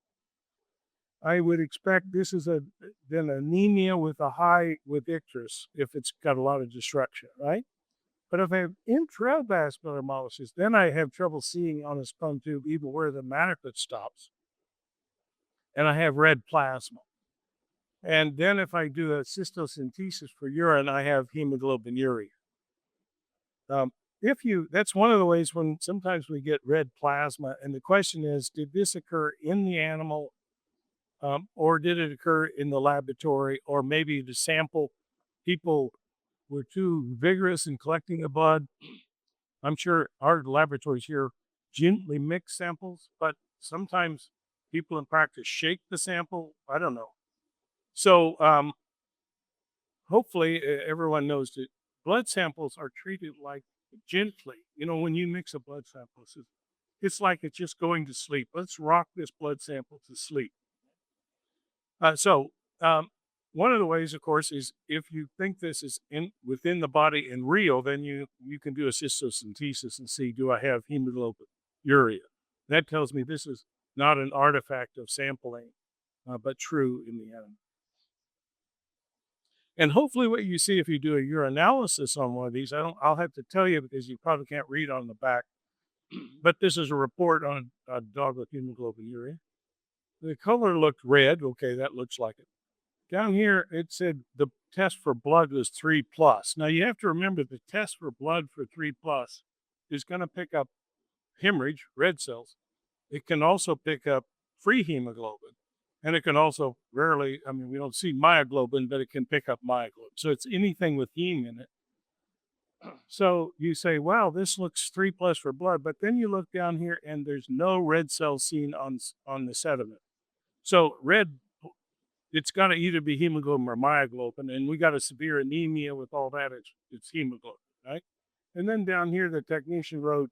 I would expect this is then anemia with a high with icterus if it's got a lot of destruction, right? But if I have intravascular hemolysis, then I have trouble seeing on a spun tube even where the hematocrit stops. And I have red plasma. And then if I do a cystocentesis for urine, I have hemoglobinuria. That's one of the ways when sometimes we get red plasma. And the question is, did this occur in the animal or did it occur in the laboratory, or maybe the sample people were too vigorous in collecting the blood? I'm sure our laboratories here gently mix samples, but sometimes people in practice shake the sample. I don't know. So hopefully everyone knows that blood samples are treated like gently. You know, when you mix a blood sample, it's like it's just going to sleep. Let's rock this blood sample to sleep. one of the ways, of course, is if you think this is within the body and real, then you can do a cystocentesis and see, do I have hemoglobinuria? That tells me this is not an artifact of sampling, but true in the animal. And hopefully what you see if you do a urinalysis on one of these, I'll have to tell you because you probably can't read on the back, but this is a report on a dog with hemoglobinuria. The color looked red. Okay, that looks like it. Down here, it said the test for blood was 3+. Now, you have to remember the test for blood for 3+ is going to pick up hemorrhage, red cells. It can also pick up free hemoglobin. And it can also rarely, we don't see myoglobin, but it can pick up myoglobin. So it's anything with heme in it. So you say, wow, this looks 3+ for blood. But then you look down here and there's no red cells seen on the sediment. So red, it's got to either be hemoglobin or myoglobin. And we got a severe anemia with all that. It's hemoglobin, right? And then down here, the technician wrote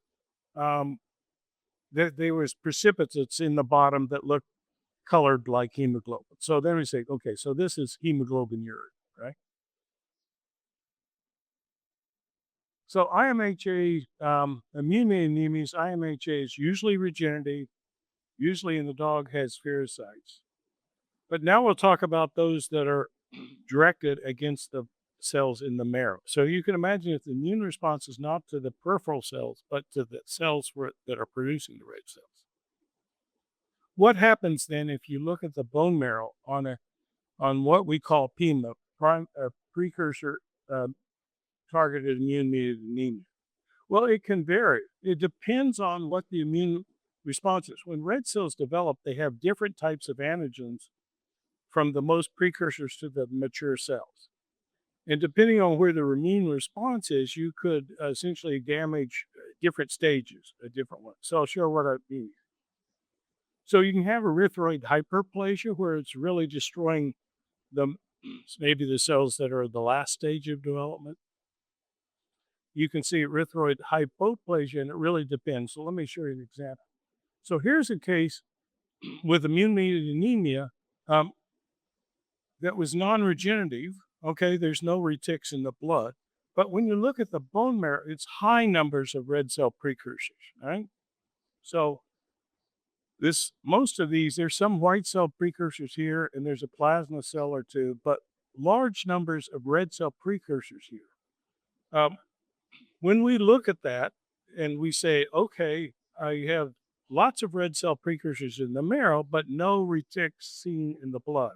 that there was precipitates in the bottom that looked colored like hemoglobin. So then we say, okay, so this is hemoglobinuria, right? So IMHA, immune-mediated anemias, IMHA is usually regenerative, usually in the dog has spherocytes. But now we'll talk about those that are directed against the cells in the marrow. So you can imagine if the immune response is not to the peripheral cells, but to the cells that are producing the red cells. What happens then if you look at the bone marrow on what we call PIMA, precursor targeted immune-mediated anemia? Well, it can vary. It depends on what the immune response is. When red cells develop, they have different types of antigens from the most precursors to the mature cells. And depending on where the immune response is, you could essentially damage different stages, a different one. So I'll show what I mean. So you can have erythroid hyperplasia where it's really destroying maybe the cells that are the last stage of development. You can see erythroid hypoplasia, and it really depends. So let me show you an example. So here's a case with immune-mediated anemia that was non-regenerative. Okay, there's no retics in the blood. But when you look at the bone marrow, it's high numbers of red cell precursors, right? So most of these, there's some white cell precursors here, and there's a plasma cell or two, but large numbers of red cell precursors here. When we look at that and we say, okay, I have lots of red cell precursors in the marrow, but no retics seen in the blood.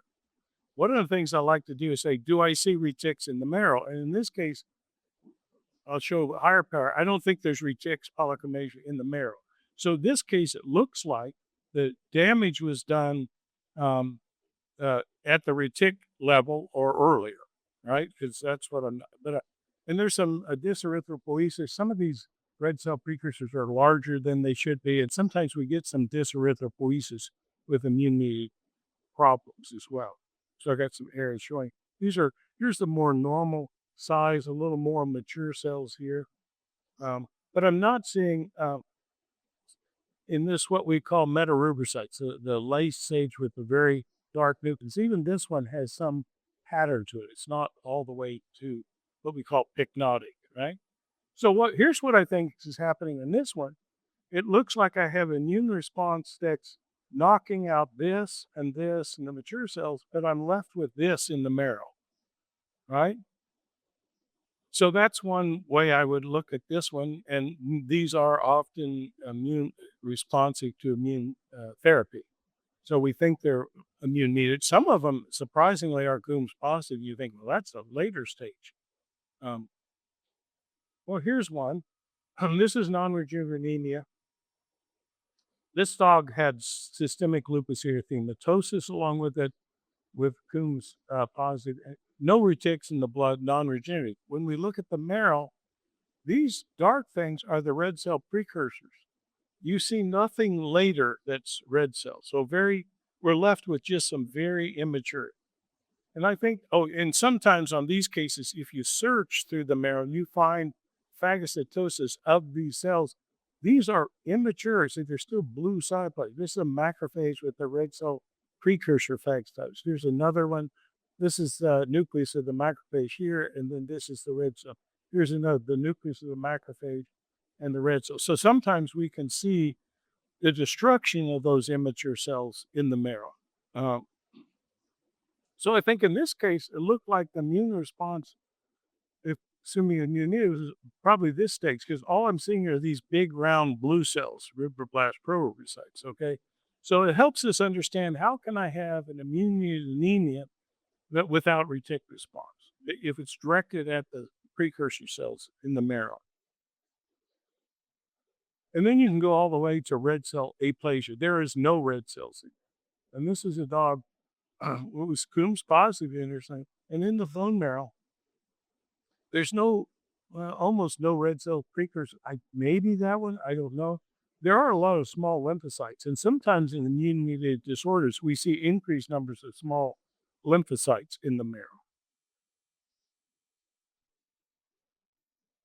One of the things I like to do is say, do I see retics in the marrow? And in this case, I'll show higher power. I don't think there's retics polychromasia in the marrow. So in this case, it looks like the damage was done at the retic level or earlier, right? Because that's what and there's some dyserythropoiesis. Some of these red cell precursors are larger than they should be, and sometimes we get some dyserythropoiesis with immune-mediated problems as well. So I got some areas showing. Here's the more normal size, a little more mature cells here. But I'm not seeing in this what we call metarubricites, the lace sage with the very dark nucleus. Even this one has some pattern to it. It's not all the way to what we call pycnotic, right? So here's what I think is happening in this one. It looks like I have immune response that's knocking out this and this in the mature cells, but I'm left with this in the marrow, right? So that's one way I would look at this one, and these are often immune responsive to immune therapy. So we think they're immune-mediated. Some of them, surprisingly, are Coombs positive. You think, well, that's a later stage. Well, here's one. This is non-regenerative anemia. This dog had systemic lupus erythematosus along with it, with Coombs positive. No retics in the blood, non-regenerative. When we look at the marrow, these dark things are the red cell precursors. You see nothing later that's red cells. So we're left with just some very immature. And I think, and sometimes on these cases, if you search through the marrow, you find phagocytosis of these cells. These are immature, so they're still blue cytoplasm. This is a macrophage with the red cell precursor phagocytosis. Here's another one This is the nucleus of the macrophage here, and then this is the red cell. Here's the nucleus of the macrophage and the red cell. So sometimes we can see the destruction of those immature cells in the marrow. So I think in this case, it looked like the immune response, if assuming immunity, was probably this stage, because all I'm seeing are these big round blue cells, ribroblast proroocytes, okay? So it helps us understand how can I have an immune anemia that without retic response, if it's directed at the precursor cells in the marrow. And then you can go all the way to red cell aplasia. There is no red cells. And this is a dog who was Coombs positive interesting. And in the bone marrow, there's almost no red cell precursor. Maybe that one, I don't know. There are a lot of small lymphocytes. And sometimes in immune-mediated disorders, we see increased numbers of small lymphocytes in the marrow.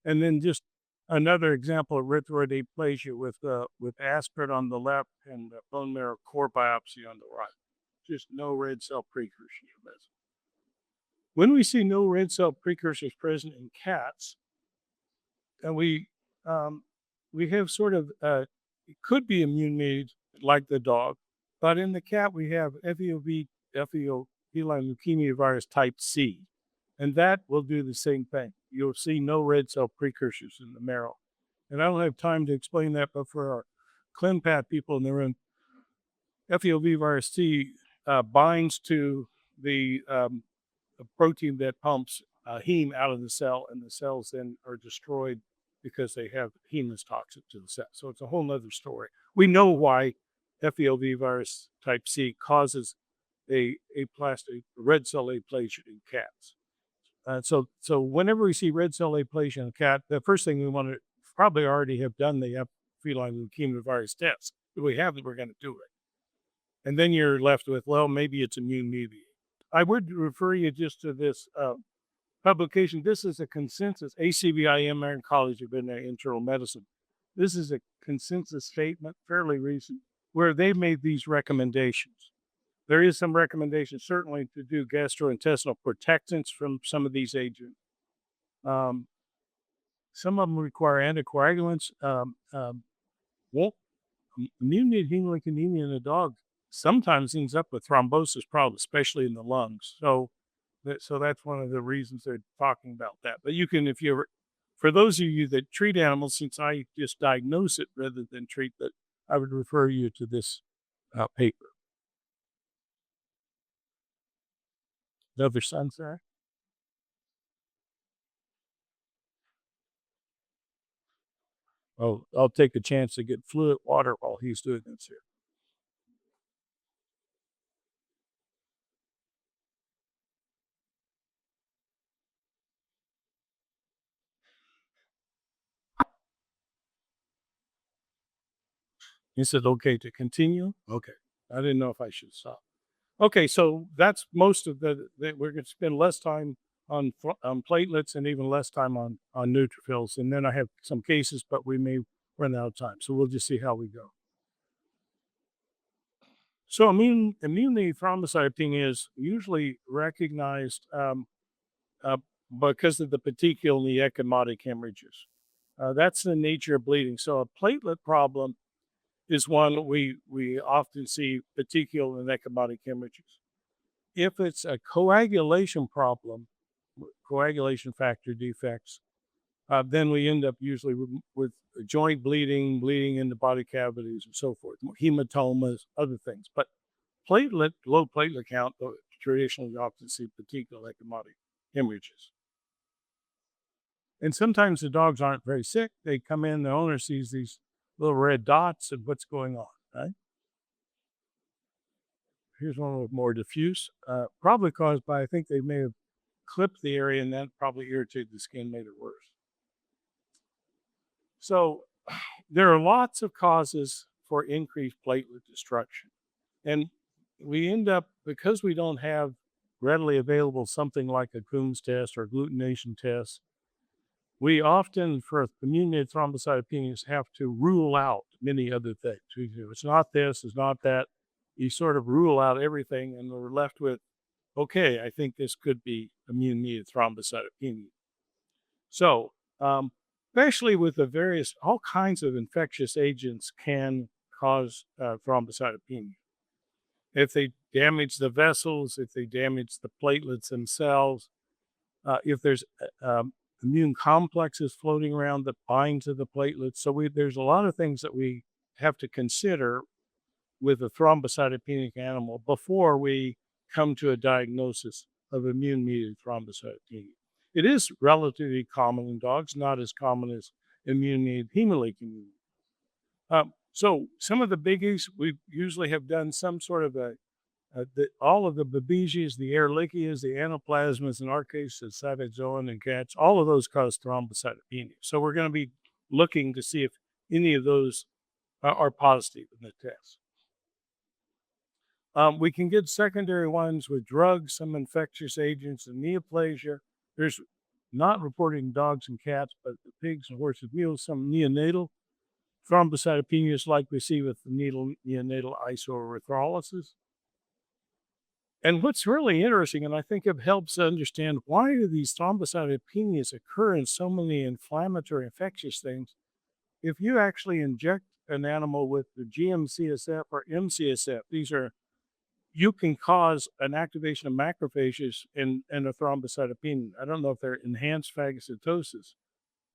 And then just another example of erythroid aplasia with aspirin on the left and bone marrow core biopsy on the right. Just no red cell precursors present. When we see no red cell precursors present in cats, and we have sort of, it could be immune-mediated like the dog, but in the cat we have feline leukemia virus type C, and that will do the same thing. You'll see no red cell precursors in the marrow. And I don't have time to explain that, but for our ClinPat people in the room, FEOV virus C binds to the protein that pumps heme out of the cell, and the cells then are destroyed because they have heme is toxic to the cell. So it's a whole nother story. We know why FEOV virus type C causes a red cell aplasia in cats. So whenever we see red cell aplasia in a cat, the first thing we want to probably already have done the feline leukemia virus test. If we haven't, we're going to do it. And then you're left with, well, maybe it's immune mediated. I would refer you just to this publication. This is a consensus, ACVIM, American College of Veterinary Internal Medicine. This is a consensus statement, fairly recent, where they made these recommendations. There is some recommendation, certainly, to do gastrointestinal protectants from some of these agents. Some of them require anticoagulants. Immune-mediated hemolytic anemia in a dog sometimes ends up with thrombosis problems, especially in the lungs. So that's one of the reasons they're talking about that. But you can, for those of you that treat animals, since I just diagnose it rather than treat it, I would refer you to this paper. Another son, sir? Oh, I'll take a chance to get fluid water while he's doing this here. He said, okay, to continue? Okay. I didn't know if I should stop. Okay, so that's most of we're going to spend less time on platelets and even less time on neutrophils. And then I have some cases, but we may run out of time. So we'll just see how we go. So immunity thrombocytopenia is usually recognized because of the petechial and the ecchymotic hemorrhages. That's the nature of bleeding. So a platelet problem is one we often see petechial and ecchymotic hemorrhages. If it's a coagulation problem, coagulation factor defects, then we end up usually with joint bleeding in the body cavities and so forth, hematomas, other things. But low platelet count, traditionally you often see petechial ecchymotic hemorrhages. And sometimes the dogs aren't very sick. They come in, the owner sees these little red dots and what's going on, right? Here's one with more diffuse, probably caused by, I think they may have clipped the area and that probably irritated the skin, made it worse. So there are lots of causes for increased platelet destruction. And we end up, because we don't have readily available something like a Coombs test or agglutination test, we often, for immune-mediated thrombocytopenias, have to rule out many other things. It's not this, it's not that. You sort of rule out everything, and we're left with okay, I think this could be immune-mediated thrombocytopenia. So, especially with all kinds of infectious agents can cause thrombocytopenia. If they damage the vessels, if they damage the platelets themselves, if there's immune complexes floating around that bind to the platelets. So there's a lot of things that we have to consider with a thrombocytopenic animal before we come to a diagnosis of immune-mediated thrombocytopenia. It is relatively common in dogs, not as common as immune-mediated hemolytic anemia. So some of the biggies, we usually have done some sort of all of the Babesias, the Ehrlichias, the Anaplasmas, in our case, the Cytozoan in cats, all of those cause thrombocytopenia. So we're going to be looking to see if any of those are positive in the test. We can get secondary ones with drugs, some infectious agents, and neoplasia. There's not reported in dogs and cats, but the pigs and horses, mules, some neonatal thrombocytopenias like we see with the neonatal isoerythrolysis. And what's really interesting, and I think it helps understand why do these thrombocytopenias occur in so many inflammatory infectious things, if you actually inject an animal with the GM-CSF or MCSF, you can cause an activation of macrophages and a thrombocytopenia. I don't know if they're enhanced phagocytosis,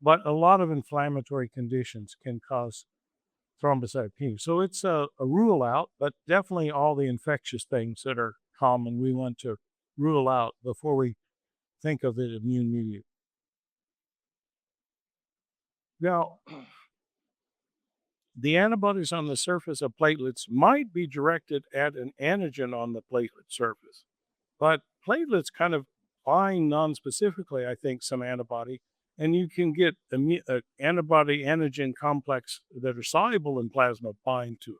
but a lot of inflammatory conditions can cause thrombocytopenia. So it's a rule out, but definitely all the infectious things that are common we want to rule out before we think of it immune-mediated. Now, the antibodies on the surface of platelets might be directed at an antigen on the platelet surface, but platelets kind of bind non-specifically, I think, some antibody, and you can get antibody-antigen complex that are soluble in plasma bind to it.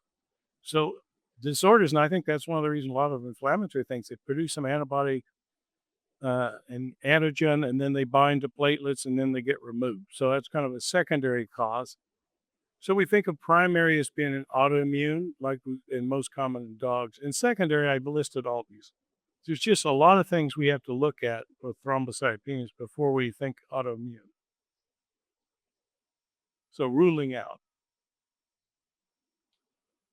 So disorders, and I think that's one of the reasons a lot of inflammatory things, they produce some antibody and antigen, and then they bind to platelets, and then they get removed. So that's kind of a secondary cause. So we think of primary as being an autoimmune, like in most common in dogs. And secondary, I've listed all these. There's just a lot of things we have to look at with thrombocytopenias before we think autoimmune. So ruling out.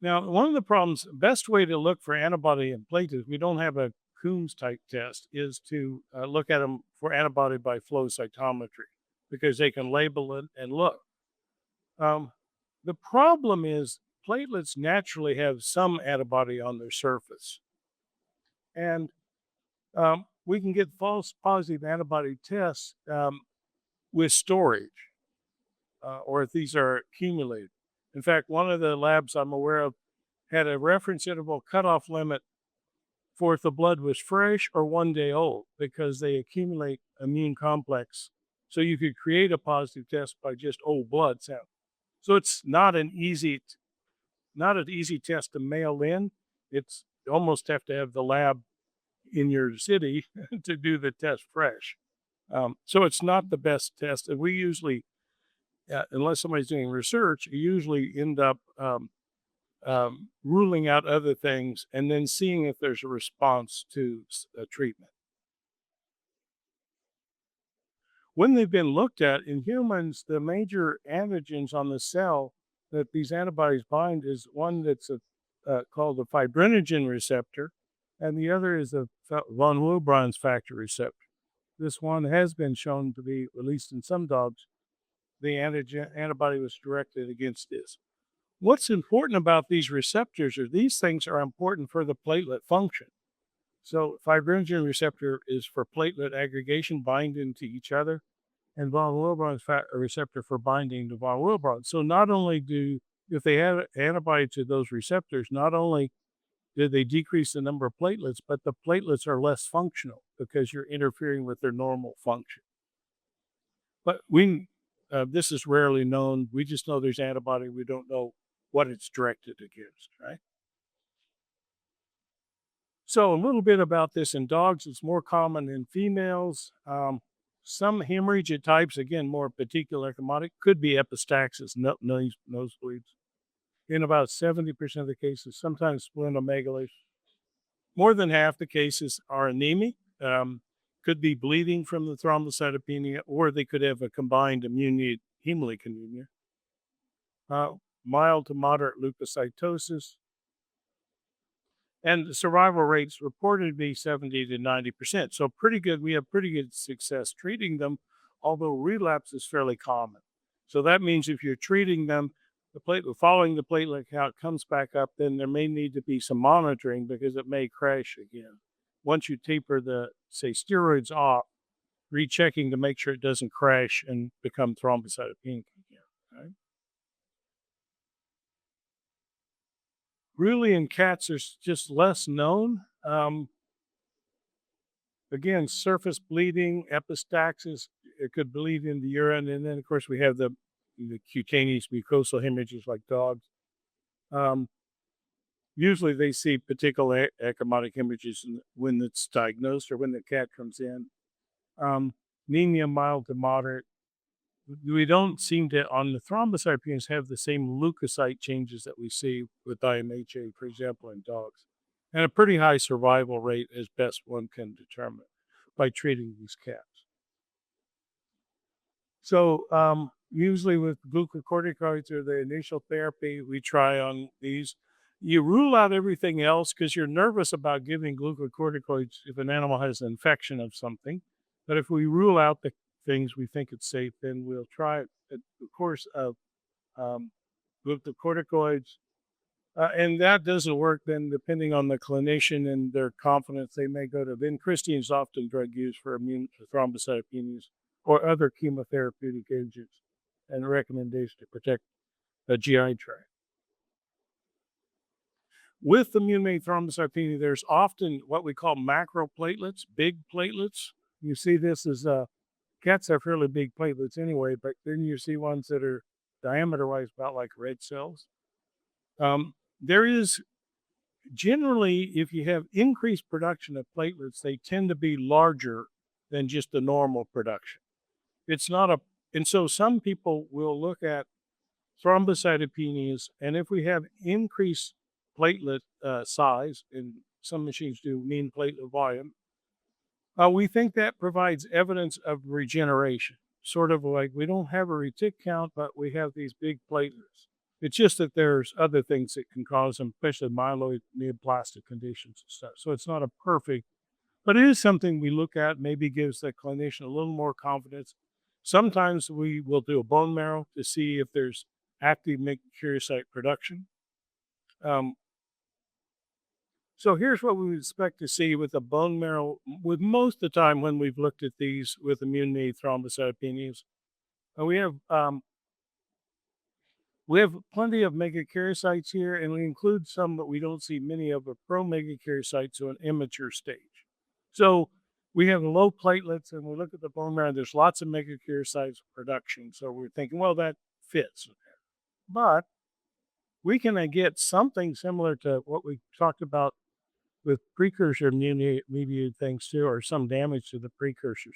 Now, one of the problems, best way to look for antibody in platelets, we don't have a Coombs type test, is to look at them for antibody by flow cytometry, because they can label it and look. The problem is platelets naturally have some antibody on their surface. And we can get false positive antibody tests with storage, or if these are accumulated. In fact, one of the labs I'm aware of had a reference interval cutoff limit for if the blood was fresh or 1 day old, because they accumulate immune complex. So you could create a positive test by just old blood sample. So it's not an easy test to mail in. It's you almost have to have the lab in your city to do the test fresh. So it's not the best test. And we usually, unless somebody's doing research, you usually end up ruling out other things and then seeing if there's a response to a treatment. When they've been looked at in humans, the major antigens on the cell that these antibodies bind is one that's called the fibrinogen receptor, and the other is the von Willebrand's factor receptor. This one has been shown to be, at least in some dogs, the antibody was directed against this. What's important about these receptors are these things are important for the platelet function. So fibrinogen receptor is for platelet aggregation, binding to each other, and von Willebrand's receptor for binding to von Willebrand. So not only if they have antibody to those receptors, not only did they decrease the number of platelets, but the platelets are less functional because you're interfering with their normal function. But this is rarely known. We just know there's antibody. We don't know what it's directed against, right? So a little bit about this in dogs. It's more common in females. Some hemorrhage types, again, more particular ecchymotic, could be epistaxis, nosebleeds. In about 70% of the cases, sometimes splenomegaly. more than half the cases are anemic, could be bleeding from the thrombocytopenia, or they could have a combined immune hemolytic anemia. Mild to moderate leukocytosis. And the survival rates reported to be 70 to 90%. So pretty good. We have pretty good success treating them, although relapse is fairly common. So that means if you're treating them, following the platelet count comes back up, then there may need to be some monitoring because it may crash again. Once you taper the, say, steroids off, rechecking to make sure it doesn't crash and become thrombocytopenic again. Right? Really, in cats, there's just less known. Again, surface bleeding, epistaxis, it could bleed in the urine. And then, of course, we have the cutaneous mucosal hemorrhages like dogs. Usually they see particular ecchymotic hemorrhages when it's diagnosed or when the cat comes in. Anemia, mild to moderate. We don't seem to, on the thrombocytopenias, have the same leukocyte changes that we see with IMHA, for example, in dogs. And a pretty high survival rate as best one can determine by treating these cats. So usually with glucocorticoids or the initial therapy, we try on these. You rule out everything else because you're nervous about giving glucocorticoids if an animal has an infection of something. But if we rule out the things we think it's safe, then we'll try it. The course of glucocorticoids. And that doesn't work, then depending on the clinician and their confidence, they may go to vincristine is often drug used for immune thrombocytopenias or other chemotherapeutic agents and recommendation to protect the GI tract. With immune-mediated thrombocytopenia, there's often what we call macroplatelets, big platelets. You see this as cats have fairly big platelets anyway, but then you see ones that are diameter-wise about like red cells. There is generally, if you have increased production of platelets, they tend to be larger than just the normal production. It's not a, and so some people will look at thrombocytopenias, and if we have increased platelet size, and some machines do mean platelet volume, we think that provides evidence of regeneration. Sort of like we don't have a retic count, but we have these big platelets. It's just that there's other things that can cause them, especially myeloid neoplastic conditions and stuff. So it's not a perfect, but it is something we look at, maybe gives the clinician a little more confidence. Sometimes we will do a bone marrow to see if there's active megakaryocyte production. So here's what we would expect to see with a bone marrow, with most of the time when we've looked at these with immune-mediated thrombocytopenias. We have plenty of megakaryocytes here, and we include some that we don't see many of, but pro-megakaryocytes, so an immature stage. So we have low platelets, and we look at the bone marrow, there's lots of megakaryocytes production. So we're thinking, well, that fits. But we can get something similar to what we talked about with precursor immune-mediated things too, or some damage to the precursors.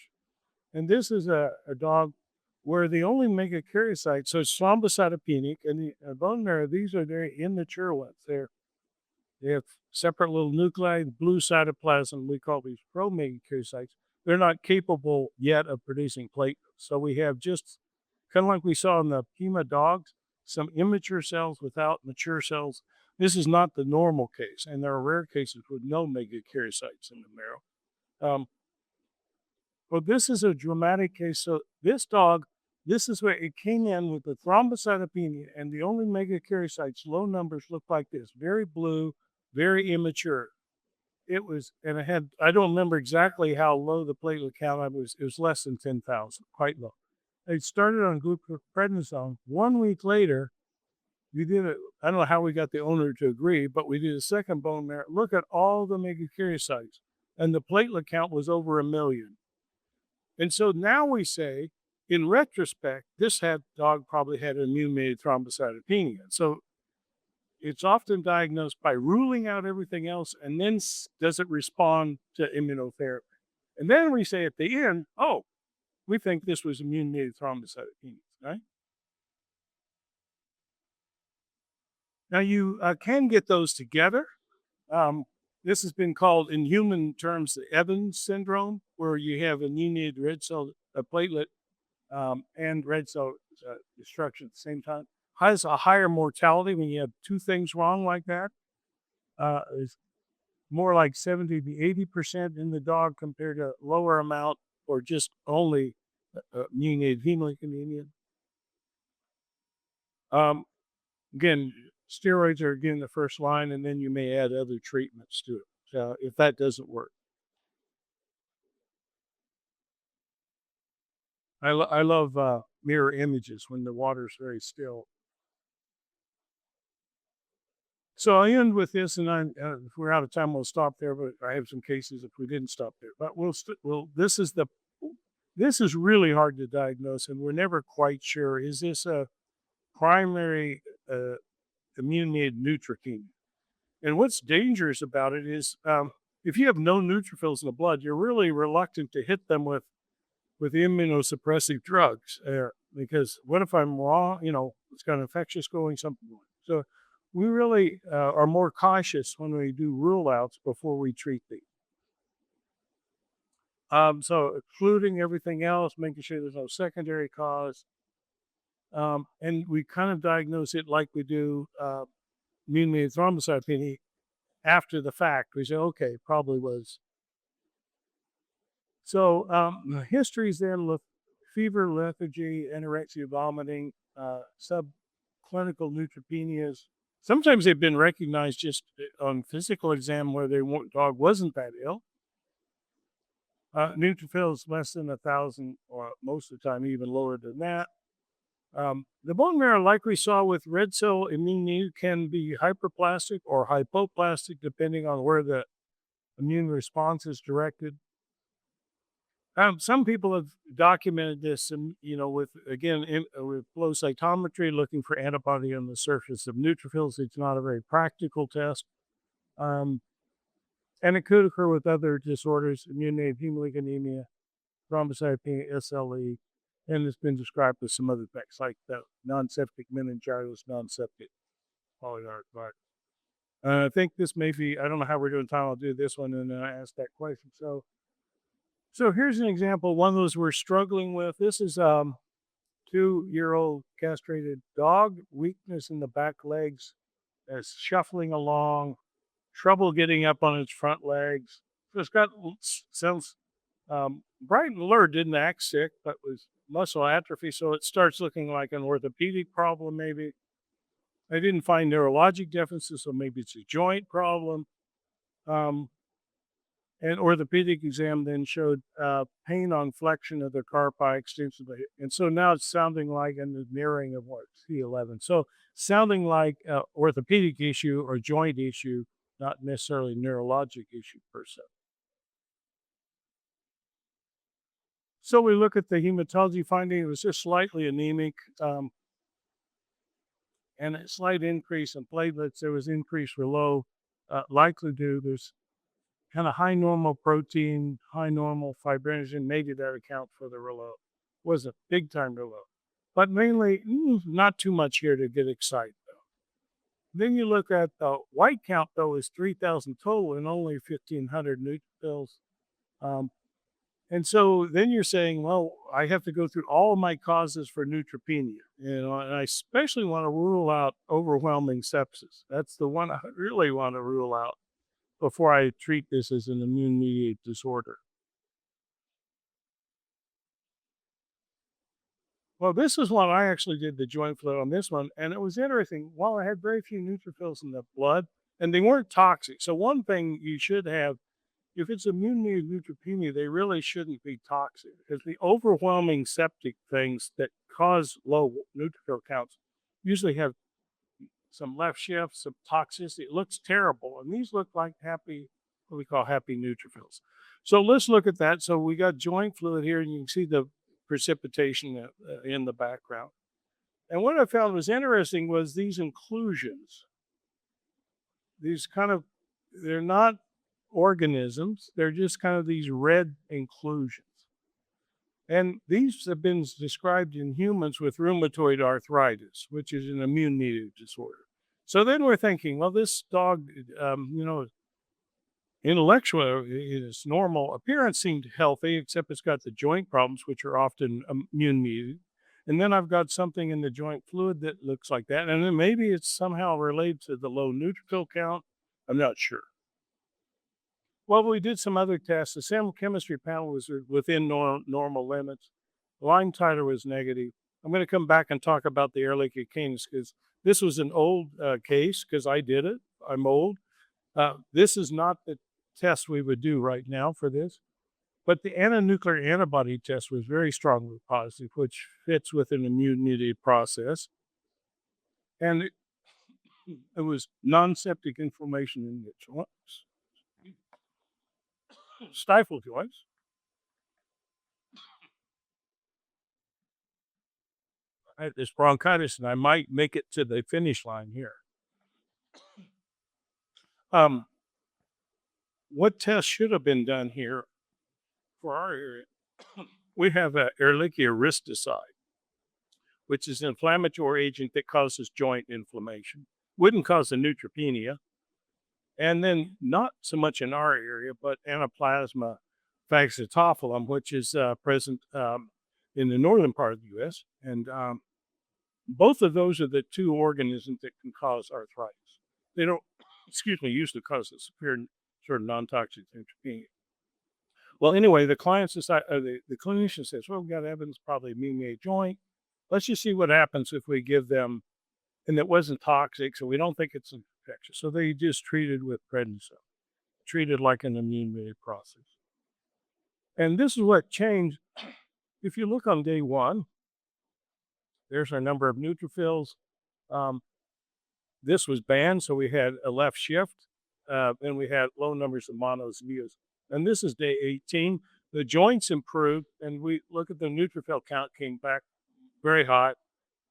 And this is a dog where the only megakaryocytes, so it's thrombocytopenic, and the bone marrow, these are very immature ones. They have separate little nuclei, blue cytoplasm. We call these pro-megakaryocytes. They're not capable yet of producing platelets. So we have just kind of like we saw in the Pima dogs, some immature cells without mature cells. This is not the normal case, and there are rare cases with no megakaryocytes in the marrow. Well, this is a dramatic case. So this dog, this is where it came in with the thrombocytopenia, and the only megakaryocytes, low numbers, look like this, very blue, very immature. It was, and I don't remember exactly how low the platelet count was. It was less than 10,000, quite low. It started on glucoprednisone. 1 week later, we did it. I don't know how we got the owner to agree, but we did a second bone marrow. Look at all the megakaryocytes, and the platelet count was over 1 million. And so now we say, in retrospect, this dog probably had an immune-mediated thrombocytopenia. So it's often diagnosed by ruling out everything else, and then does it respond to immunotherapy? And then we say at the end, oh, we think this was immune-mediated thrombocytopenia, right? Now you can get those together. This has been called, in human terms, the Evans syndrome, where you have immune-mediated red cell platelet and red cell destruction at the same time. Has a higher mortality when you have two things wrong like that. It's more like 70 to 80% in the dog compared to lower amount or just only immune-mediated hemolytic anemia. Again, steroids are again the first line, and then you may add other treatments to it if that doesn't work. I love mirror images when the water's very still. So I end with this, and if we're out of time, we'll stop there. But I have some cases if we didn't stop there. But this is really hard to diagnose, and we're never quite sure. Is this a primary immune-mediated neutropenia? And what's dangerous about it is if you have no neutrophils in the blood, you're really reluctant to hit them with immunosuppressive drugs because what if I'm raw? It's got infectious going, something. So we really are more cautious when we do rule outs before we treat these. So excluding everything else, making sure there's no secondary cause. And we kind of diagnose it like we do immune-mediated thrombocytopenia after the fact. We say, okay, probably was. So histories then fever, lethargy, anorexia, vomiting, subclinical neutropenias. Sometimes they've been recognized just on physical exam where the dog wasn't that ill. Neutrophils less than 1,000, or most of the time even lower than that. The bone marrow, like we saw with red cell immunity, can be hyperplastic or hypoplastic depending on where the immune response is directed. Some people have documented this, with flow cytometry, looking for antibody on the surface of neutrophils. It's not a very practical test. And it could occur with other disorders, immune-mediated hemolytic anemia, thrombocytopenia, SLE, and it's been described with some other effects like the non-septic meningitis, non-septic polyarthritis. I think this may be, I don't know how we're doing time, I'll do this one and then I ask that question. So here's an example, one of those we're struggling with. This is 2-year-old castrated dog, weakness in the back legs, shuffling along, trouble getting up on its front legs. So it's got sounds bright and alert, didn't act sick, but was muscle atrophy, so it starts looking like an orthopedic problem maybe. I didn't find neurologic differences, so maybe it's a joint problem. An orthopedic exam then showed pain on flexion of the carpi extensively. And so now it's sounding like in the mirroring of what, C11. So sounding like an orthopedic issue or joint issue, not necessarily neurologic issue per se. So we look at the hematology finding. It was just slightly anemic and a slight increase in platelets. There was increased Rouleaux, likely due. There's kind of high normal protein, high normal fibrinogen, maybe that account for the Rouleaux. Wasn't big time Rouleaux, but mainly not too much here to get excited though. Then you look at the white count though is 3,000 total and only 1,500 neutrophils. And so then you're saying, well, I have to go through all of my causes for neutropenia, and I especially want to rule out overwhelming sepsis. That's the one I really want to rule out before I treat this as an immune-mediated disorder. Well, this is one I actually did the joint flow on this one, and it was interesting. While I had very few neutrophils in the blood, and they weren't toxic. So one thing you should have, if it's immune-mediated neutropenia, they really shouldn't be toxic, because the overwhelming septic things that cause low neutrophil counts usually have some left shift, some toxicity. It looks terrible, and these look like happy, what we call happy neutrophils. So let's look at that. So we got joint fluid here, and you can see the precipitation in the background. And what I found was interesting was these inclusions. These they're not organisms, they're just kind of these red inclusions. And these have been described in humans with rheumatoid arthritis, which is an immune-mediated disorder. So then we're thinking, well, this dog, intellectually, its normal appearance seemed healthy, except it's got the joint problems, which are often immune mediated. And then I've got something in the joint fluid that looks like that. And then maybe it's somehow related to the low neutrophil count. I'm not sure. Well, we did some other tests. The sample chemistry panel was within normal limits. Line titer was negative. I'm going to come back and talk about the Ehrlichia canis because this was an old case because I did it. I'm old. This is not the test we would do right now for this, but the antinuclear antibody test was very strongly positive, which fits with an immune-mediated process. And it was non-septic inflammation in the joints, stifle joints. I had this bronchitis, and I might make it to the finish line here. What tests should have been done here for our area? We have a Ehrlichia risdicide, which is an inflammatory agent that causes joint inflammation. Wouldn't cause a neutropenia. And then not so much in our area, but Anaplasma phagocytophilum, which is present in the northern part of the U.S. And both of those are the two organisms that can cause arthritis. They don't, usually cause a severe sort of non-toxic neutropenia. Well, anyway, the clinician says, well, we've got evidence probably immune-mediated joint. Let's just see what happens if we give them, and it wasn't toxic, so we don't think it's infectious. So they just treated with prednisone, treated like an immune-mediated process. And this is what changed. If you look on day one, there's our number of neutrophils. This was banned, so we had a left shift, and we had low numbers of monos and neos. And this is day 18. The joints improved, and we look at the neutrophil count came back very high.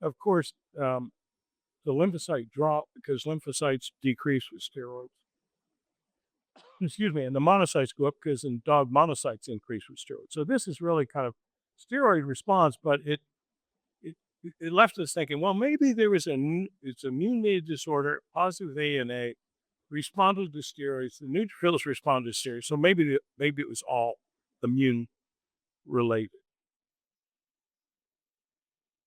Of course, the lymphocyte dropped because lymphocytes decrease with steroids. And the monocytes go up because in dog monocytes increase with steroids. So this is really kind of steroid response, but it left us thinking, well, maybe there was it's immune-mediated disorder, positive ANA, responded to steroids, the neutrophils responded to steroids, so maybe it was all immune related.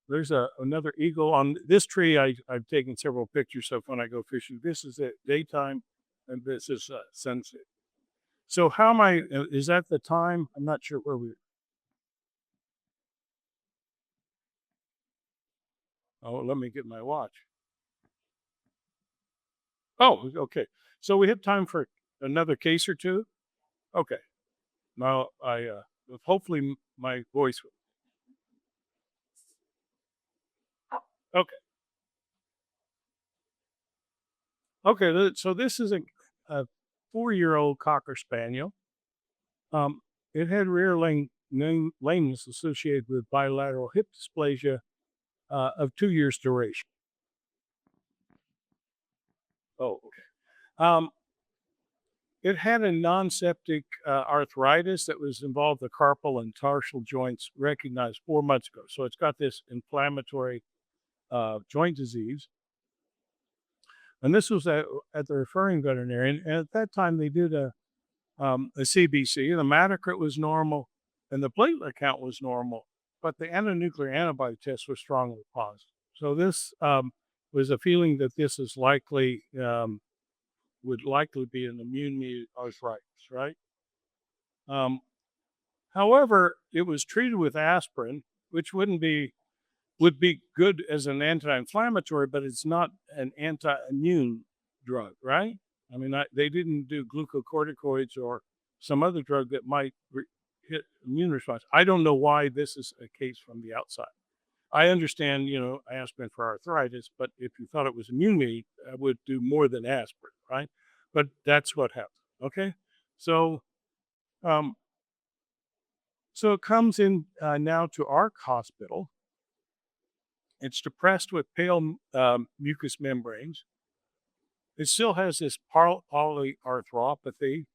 There's another eagle on this tree. I've taken several pictures of when I go fishing. This is at daytime, and this is sunset. So how am I? Is that the time? I'm not sure where we. Oh, let me get my watch. Oh, okay. So we have time for another case or two. Okay. Now hopefully my voice. Okay. Okay. So this is a 4-year-old Cocker Spaniel. It had rear lameness associated with bilateral hip dysplasia of 2 years duration. Oh, okay. It had a non-septic arthritis that was involved the carpal and tarsal joints recognized 4 months ago. So it's got this inflammatory joint disease. And this was at the referring veterinarian. And at that time, they did a CBC. The hematocrit was normal, and the platelet count was normal, but the antinuclear antibody test was strongly positive. So this was a feeling that this is likely, would likely be an immune-mediated arthritis, right? However, it was treated with aspirin, which would be good as an anti-inflammatory, but it's not an anti-immune drug, right? I mean, they didn't do glucocorticoids or some other drug that might hit immune response. I don't know why this is a case from the outside. I understand, aspirin for arthritis, but if you thought it was immune-mediated, I would do more than aspirin, right? But that's what happened, okay? So, so it comes in now to our hospital. It's depressed with pale mucous membranes. It still has this polyarthropathy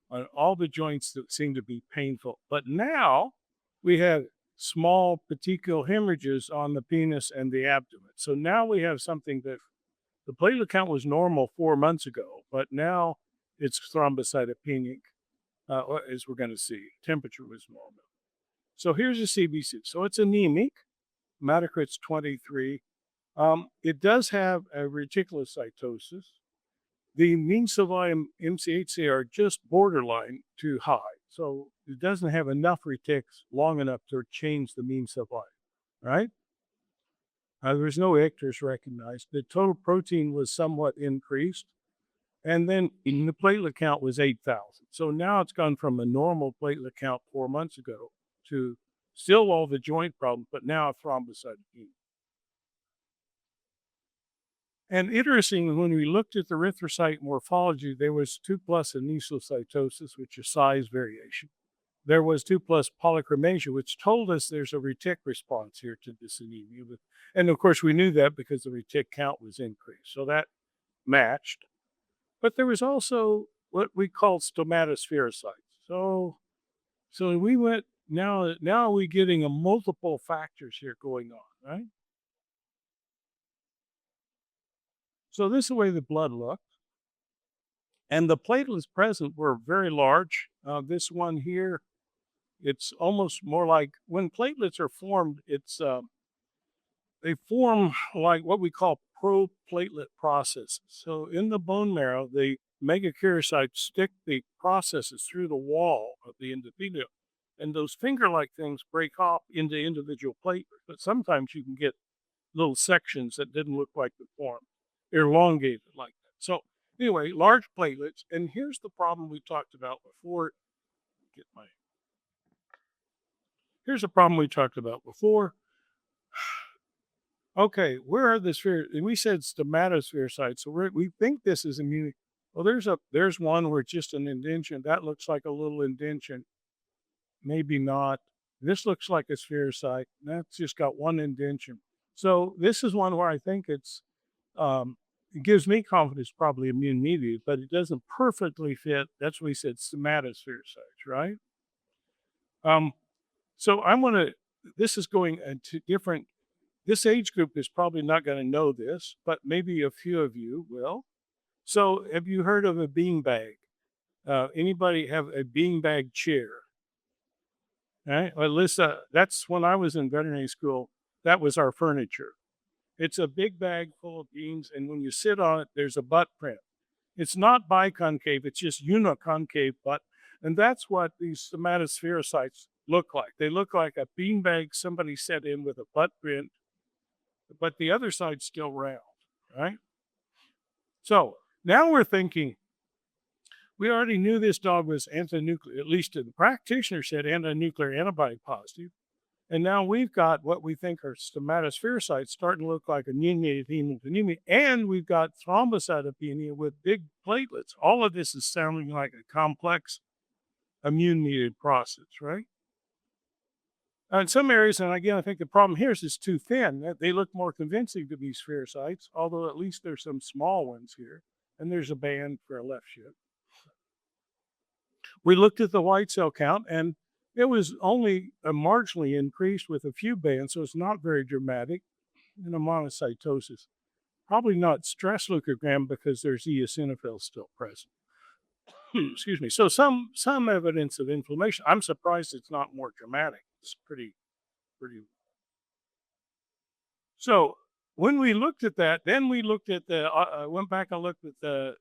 on all the joints that seem to be painful. But now we have small petechial hemorrhages on the penis and the abdomen. So now we have something that the platelet count was normal 4 months ago, but now it's thrombocytopenic, as we're going to see. Temperature was normal. So here's a CBC. So it's anemic. Hematocrit's 23. It does have a reticulocytosis. The mean volume MCHC are just borderline too high. So it doesn't have enough retics long enough to change the mean volume, right? There was no icters recognized. The total protein was somewhat increased. And then the platelet count was 8,000. So now it's gone from a normal platelet count 4 months ago to still all the joint problems, but now a thrombocytopenia. And interestingly, when we looked at the erythrocyte morphology, there was 2+ anesocytosis, which is size variation. There was 2+ polychromasia, which told us there's a retic response here to this anemia. And of course, we knew that because the retic count was increased. So that matched. But there was also what we call stomatoesferocytes. So we went, now we're getting a multiple factors here going on, right? So this is the way the blood looked. And the platelets present were very large. This one here, it's almost more like when platelets are formed, they form like what we call proplatelet processes. So in the bone marrow, the megakaryocytes stick the processes through the wall of the endothelium. And those finger-like things break off into individual platelets. But sometimes you can get little sections that didn't look like the form. They're elongated like that. So anyway, large platelets. And here's the problem we talked about before. Here's a problem we talked about before. Okay, where are the spheres? We said stomatoesferocytes, so we think this is immunity. Well, there's one where it's just an indention. That looks like a little indention. Maybe not. This looks like a spherocyte. That's just got one indention. So this is one where I think it gives me confidence, probably immune mediated, but it doesn't perfectly fit. That's what we said, stomatoesferocytes, right? So this is going into different. This age group is probably not going to know this, but maybe a few of you will. So have you heard of a beanbag? Anybody have a beanbag chair? All right. Well, that's when I was in veterinary school, that was our furniture. It's a big bag full of beans, and when you sit on it, there's a butt print. It's not biconcave, it's just uniconcave butt. And that's what these stomatoesferocytes look like. They look like a beanbag somebody set in with a butt print, but the other side's still round, right? So now we're thinking, we already knew this dog was antinuclear, at least the practitioner said antinuclear antibody positive. And now we've got what we think are stomatoesferocytes starting to look like immune-mediated hemophilia, and we've got thrombocytopenia with big platelets. All of this is sounding like a complex immune-mediated process, right? In some areas, and again, I think the problem here is it's too thin. They look more convincing to be spherocytes, although at least there's some small ones here, and there's a band for a left shift. We looked at the white cell count, and it was only marginally increased with a few bands, so it's not very dramatic in a monocytosis. Probably not stress leukogram because there's eosinophils still present. Excuse me. So some evidence of inflammation. I'm surprised it's not more dramatic. It's pretty. So when we looked at that, then we looked at went back and looked at the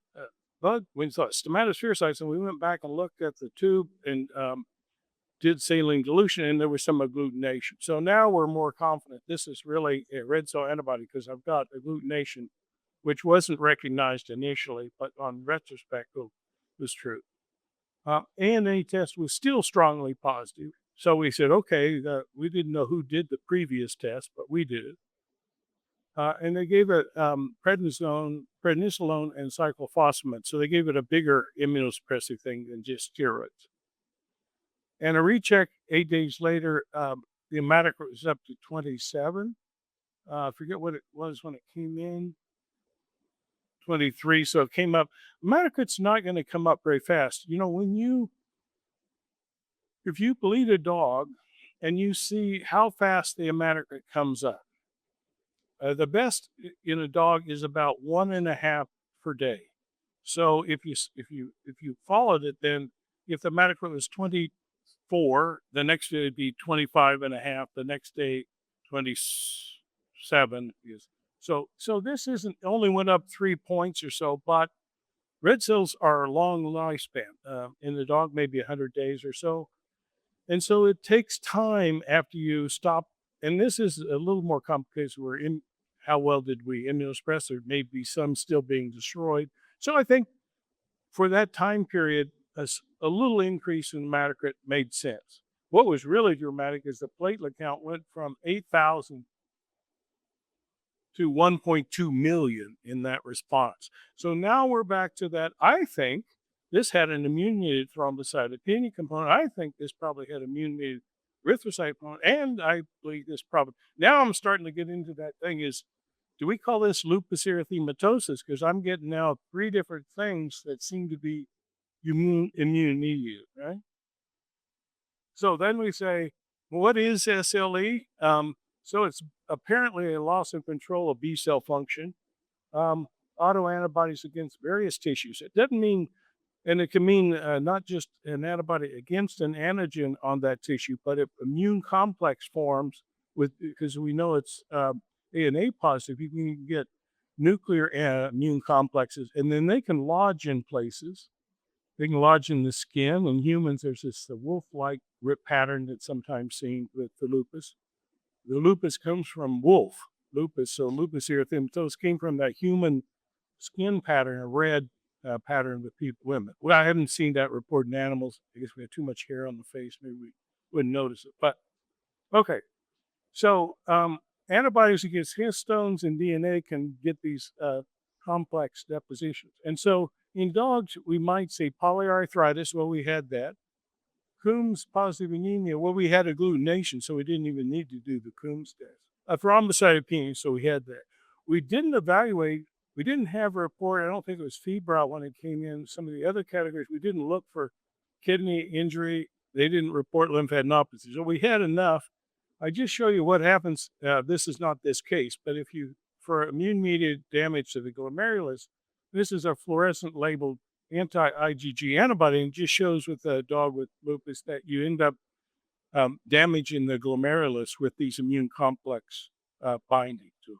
bug. We saw stomatoesferocytes, and we went back and looked at the tube and did saline dilution, and there was some agglutination. So now we're more confident this is really a red cell antibody because I've got agglutination, which wasn't recognized initially, but on retrospect was true. ANA test was still strongly positive. So we said, okay, we didn't know who did the previous test, but we did it. And they gave it prednisolone, and cyclophosphamide. So they gave it a bigger immunosuppressive thing than just steroids. And a recheck 8 days later, the hematocrit was up to 27. I forget what it was when it came in. 23, so it came up. Hematocrit's not going to come up very fast. You know, if you bleed a dog and you see how fast the hematocrit comes up, the best in a dog is about 1.5 per day. So if you followed it, then if the hematocrit was 24, the next day it'd be 25 and a half, the next day 27 is. So this isn't only went up 3 points or so, but red cells are a long lifespan. In the dog, maybe 100 days or so. And so it takes time after you stop. And this is a little more complicated. We're in how well did we immunosuppress? There may be some still being destroyed. So I think for that time period, a little increase in hematocrit made sense. What was really dramatic is the platelet count went from 8,000 to 1.2 million in that response. So now we're back to that. I think this had an immune-mediated thrombocytopenia component. I think this probably had immune-mediated erythrocyte component, and I believe this probably. Now I'm starting to get into that thing is, do we call this lupus erythematosus? Because I'm getting now 3 different things that seem to be immune-mediated, right? So then we say, well, what is SLE? So it's apparently a loss of control of B cell function, autoantibodies against various tissues. It doesn't mean, and it can mean not just an antibody against an antigen on that tissue, but if immune complex forms because we know it's A and A positive, you can get nuclear immune complexes, and then they can lodge in places. They can lodge in the skin. In humans, there's this wolf-like rip pattern that's sometimes seen with the lupus. The lupus comes from wolf lupus, so lupus erythematosus came from that human skin pattern, a red pattern with women. Well, I haven't seen that report in animals. I guess we have too much hair on the face. Maybe we wouldn't notice it. But okay, so antibodies against histones and DNA can get these complex depositions. And so in dogs, we might say polyarthritis. Well, we had that. Coombs positive anemia. Well, we had agglutination, so we didn't even need to do the Coombs test. A thrombocytopenia, so we had that. We didn't evaluate. We didn't have a report. I don't think it was febrile when it came in. Some of the other categories, we didn't look for kidney injury. They didn't report lymphadenopathy. So we had enough. I just show you what happens. This is not this case, but if you, for immune-mediated damage to the glomerulus, this is a fluorescent labeled anti-IgG antibody, and just shows with a dog with lupus that you end up damaging the glomerulus with these immune complex binding to it.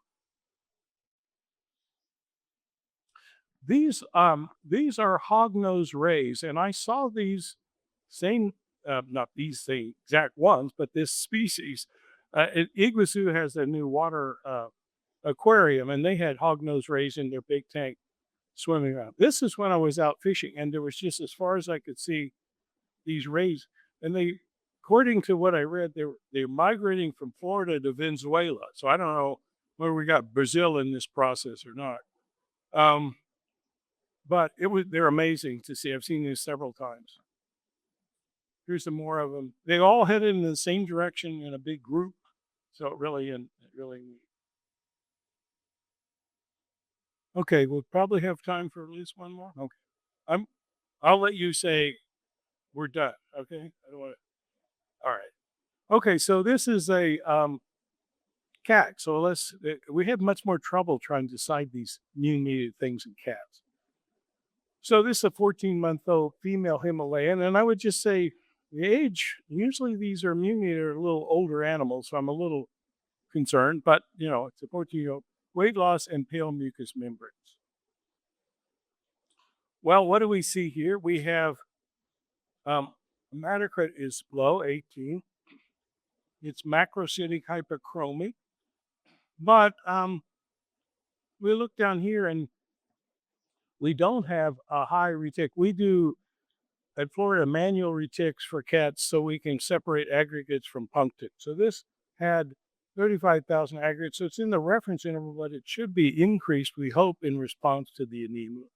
These are hognose rays, and I saw these same, not these same exact ones, but this species. Iguazu has a new water aquarium, and they had hognose rays in their big tank swimming around. This is when I was out fishing, and there was just, as far as I could see, these rays. And they, according to what I read, they're migrating from Florida to Venezuela. So I don't know whether we got Brazil in this process or not. But they're amazing to see. I've seen these several times. Here's some more of them. They all headed in the same direction in a big group. So it really neat. Okay, we'll probably have time for at least one more. Okay, I'll let you say we're done. Okay, I don't want to. All right. Okay, so this is a cat. So we have much more trouble trying to decide these immune-mediated things in cats. So this is a 14-month-old female Himalayan, and I would just say the age. Usually these are immune-mediated, a little older animals, so I'm a little concerned. But it's a 14-year-old. Weight loss and pale mucous membranes. Well, what do we see here? We have hematocrit is low, 18. It's macrocytic hyperchromic. But we look down here and we don't have a high retic. We do at Florida manual retics for cats so we can separate aggregates from punctates. So this had 35,000 aggregates, so it's in the reference interval, but it should be increased, we hope, in response to the anemia.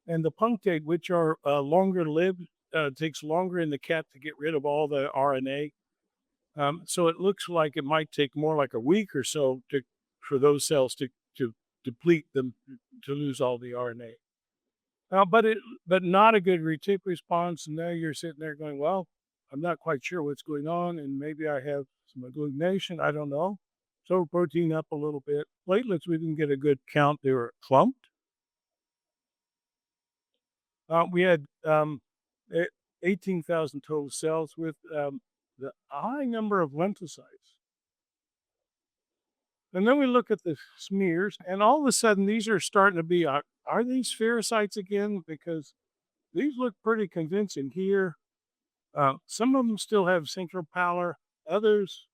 And the punctate, which are longer lived, takes longer in the cat to get rid of all the RNA. So it looks like it might take more like a week or so for those cells to deplete them, to lose all the RNA. But not a good retic response, and now you're sitting there going, well, I'm not quite sure what's going on, and maybe I have some agglutination, I don't know. So protein up a little bit. Platelets, we didn't get a good count. They were clumped. We had 18,000 total cells with the high number of lymphocytes. And then we look at the smears, and all of a sudden these are starting to be, are these spherocytes again? Because these look pretty convincing here. Some of them still have central pallor, others,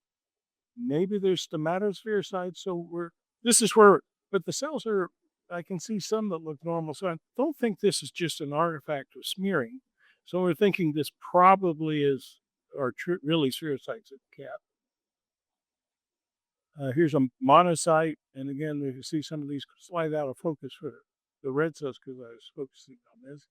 maybe there's stomatospherocytes. So this is where, but the cells are, I can see some that look normal. So I don't think this is just an artifact of smearing. So we're thinking this probably is, or really spherocytes of the cat. Here's a monocyte, and again, you can see some of these slide out of focus for the red cells because I was focusing on this.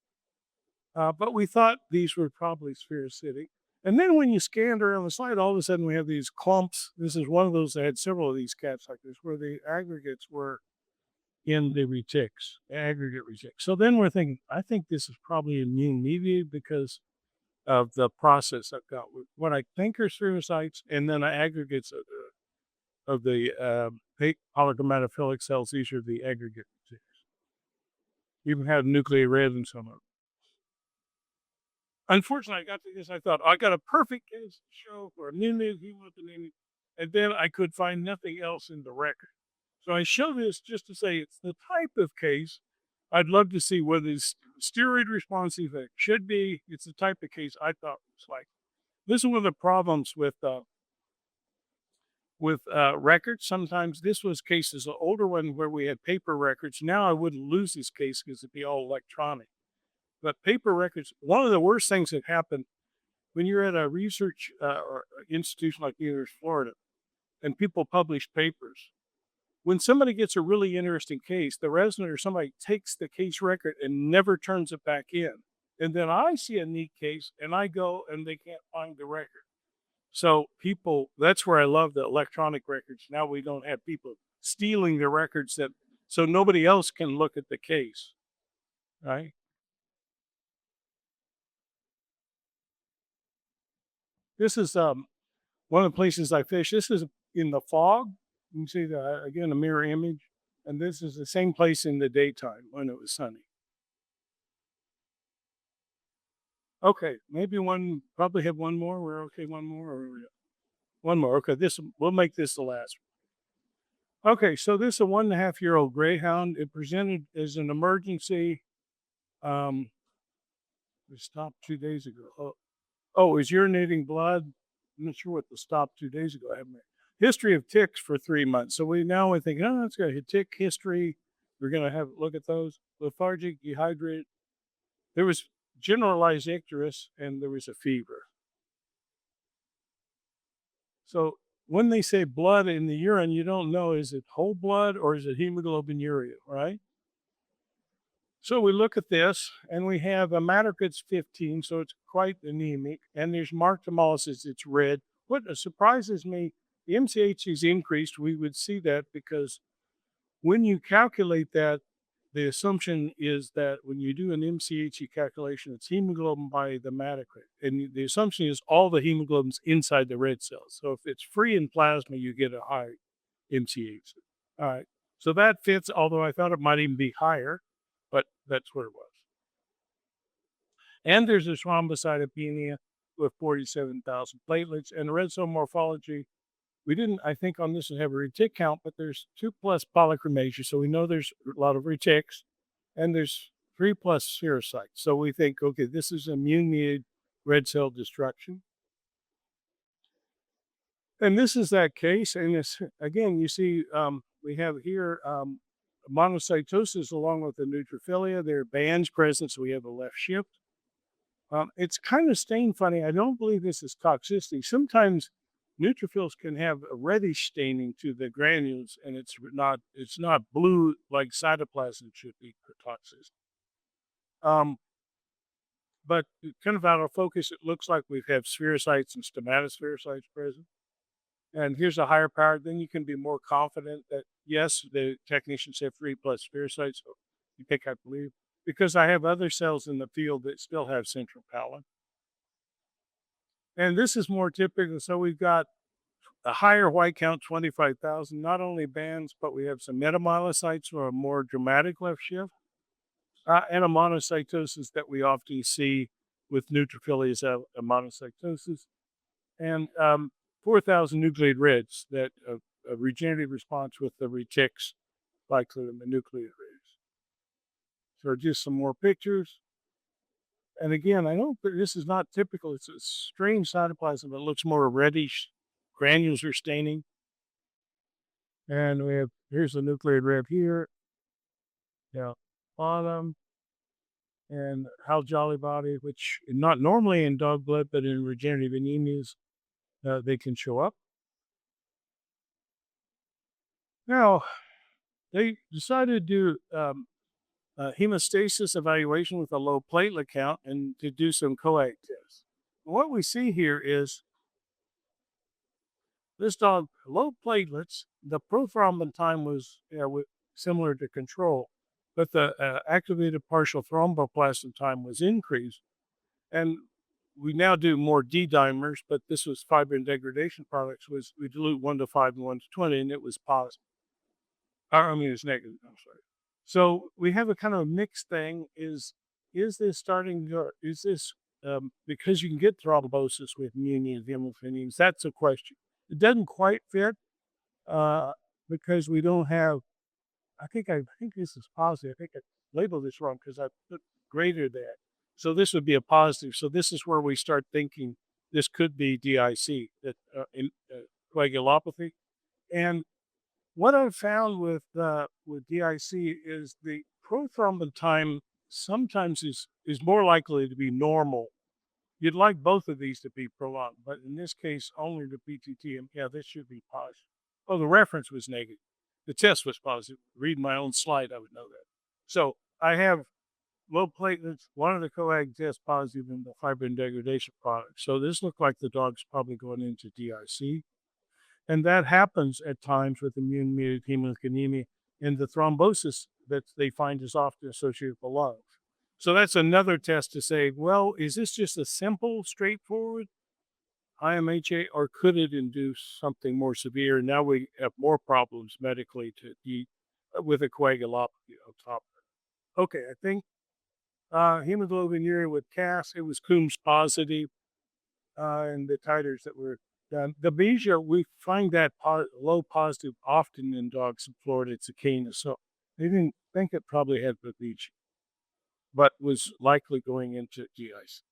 But we thought these were probably spherocytic. And then when you scanned around the slide, all of a sudden we have these clumps. This is one of those that had several of these cats like this, where the aggregates were in the retics, aggregate retics. So then we're thinking, I think this is probably immune mediated because of the process I've got. What I think are spherocytes, and then aggregates of the polychromatophilic cells. These are the aggregate retics. Even had nuclear red in some of them. Unfortunately, I got to this. I thought I got a perfect case to show for immunity, hemolytic, and then I could find nothing else in the record. So I show this just to say it's the type of case I'd love to see whether it's steroid response effect should be. It's the type of case I thought was like. This is one of the problems with records. Sometimes this was cases, an older one where we had paper records. Now I wouldn't lose this case because it'd be all electronic. But paper records, one of the worst things that happen when you're at a research or institution like University of Florida and people publish papers, when somebody gets a really interesting case, the resident or somebody takes the case record and never turns it back in. And then I see a neat case and I go and they can't find the record. So people, that's where I love the electronic records. Now we don't have people stealing the records so nobody else can look at the case, right? This is one of the places I fish. This is in the fog. You can see again, a mirror image. And this is the same place in the daytime when it was sunny. Okay, maybe probably have one more. We're okay, one more. One more. Okay, we'll make this the last one. Okay, so this is a 1.5-year-old greyhound. It presented as an emergency. It stopped 2 days ago. Oh, is urinating blood. I'm not sure what the stop 2 days ago. I haven't. History of ticks for 3 months. So we think, oh, let's go tick history. We're going to look at those. Lethargic, dehydrated. There was generalized icterus and there was a fever. So when they say blood in the urine, you don't know, is it whole blood or is it hemoglobinuria, right? So we look at this, and we have a hematocrit's 15, so it's quite anemic, and there's marked hemolysis, it's red. What surprises me, the MCH is increased. We would see that because when you calculate that, the assumption is that when you do an MCH calculation, it's hemoglobin by the hematocrit. And the assumption is all the hemoglobin's inside the red cells. So if it's free in plasma, you get a high MCH. All right. So that fits, although I thought it might even be higher, but that's what it was. And there's a thrombocytopenia with 47,000 platelets and red cell morphology. We didn't, I think, on this one have a retic count, but there's 2+ polychromasia, so we know there's a lot of retics, and there's 3+ spherocytes. So we think, okay, this is immune-mediated red cell destruction. And this is that case, and this, again, you see, we have here monocytosis along with the neutrophilia. There are bands present, so we have a left shift. It's kind of stained funny. I don't believe this is toxicity. Sometimes neutrophils can have a reddish staining to the granules, and it's not blue like cytoplasm should be for toxicity. But kind of out of focus, it looks like we have spherocytes and stomatospherocytes present. And here's a higher power. Then you can be more confident that, yes, the technicians have 3+ spherocytes, so you pick, I believe, because I have other cells in the field that still have central pallor. And this is more typical. So we've got a higher white count, 25,000, not only bands, but we have some metamyelocytes or a more dramatic left shift. and a monocytosis that we often see with neutrophils, a monocytosis, and 4,000 nucleated reds that a regenerative response with the retics, likely the nucleated reds. So just some more pictures. And again, I know this is not typical. It's a strange cytoplasm that looks more reddish. Granules are staining. And here's the nucleated red here. Yeah, bottom. And Hal Jolly body, which not normally in dog blood, but in regenerative anemias, they can show up. Now, they decided to do hemostasis evaluation with a low platelet count and to do some coag tests. What we see here is this dog, low platelets, the prothrombin time was similar to control, but the activated partial thromboplastin time was increased. And we now do more D-dimers, but this was fibrin degradation products, we dilute 1 to 5 and 1 to 20, and it was positive. It's negative, I'm sorry. So we have a kind of mixed thing. Is this because you can get thrombosis with mediated hemophilia? That's a question. It doesn't quite fit because we don't have, I think this is positive. I think I labeled this wrong because I put greater than. So this would be a positive. So this is where we start thinking this could be DIC, coagulopathy. And what I've found with DIC is the prothrombin time sometimes is more likely to be normal. You'd like both of these to be prolonged, but in this case, only the PTT. And yeah, this should be positive. Oh, the reference was negative. The test was positive. Read my own slide, I would know that. So I have low platelets, one of the coag tests positive in the fibrin degradation product. So this looked like the dog's probably going into DIC. And that happens at times with immune-mediated hemolytic anemia, and the thrombosis that they find is often associated with the lungs. So that's another test to say, well, is this just a simple, straightforward IMHA, or could it induce something more severe? Now we have more problems medically with a coagulopathy on top of it. Okay, I think hemoglobinuria with CAS, it was Coombs positive, and the titers that were done. The Babesia, we find that low positive often in dogs in Florida. It's a canis, so they didn't think it probably had Babesia, but was likely going into GIs.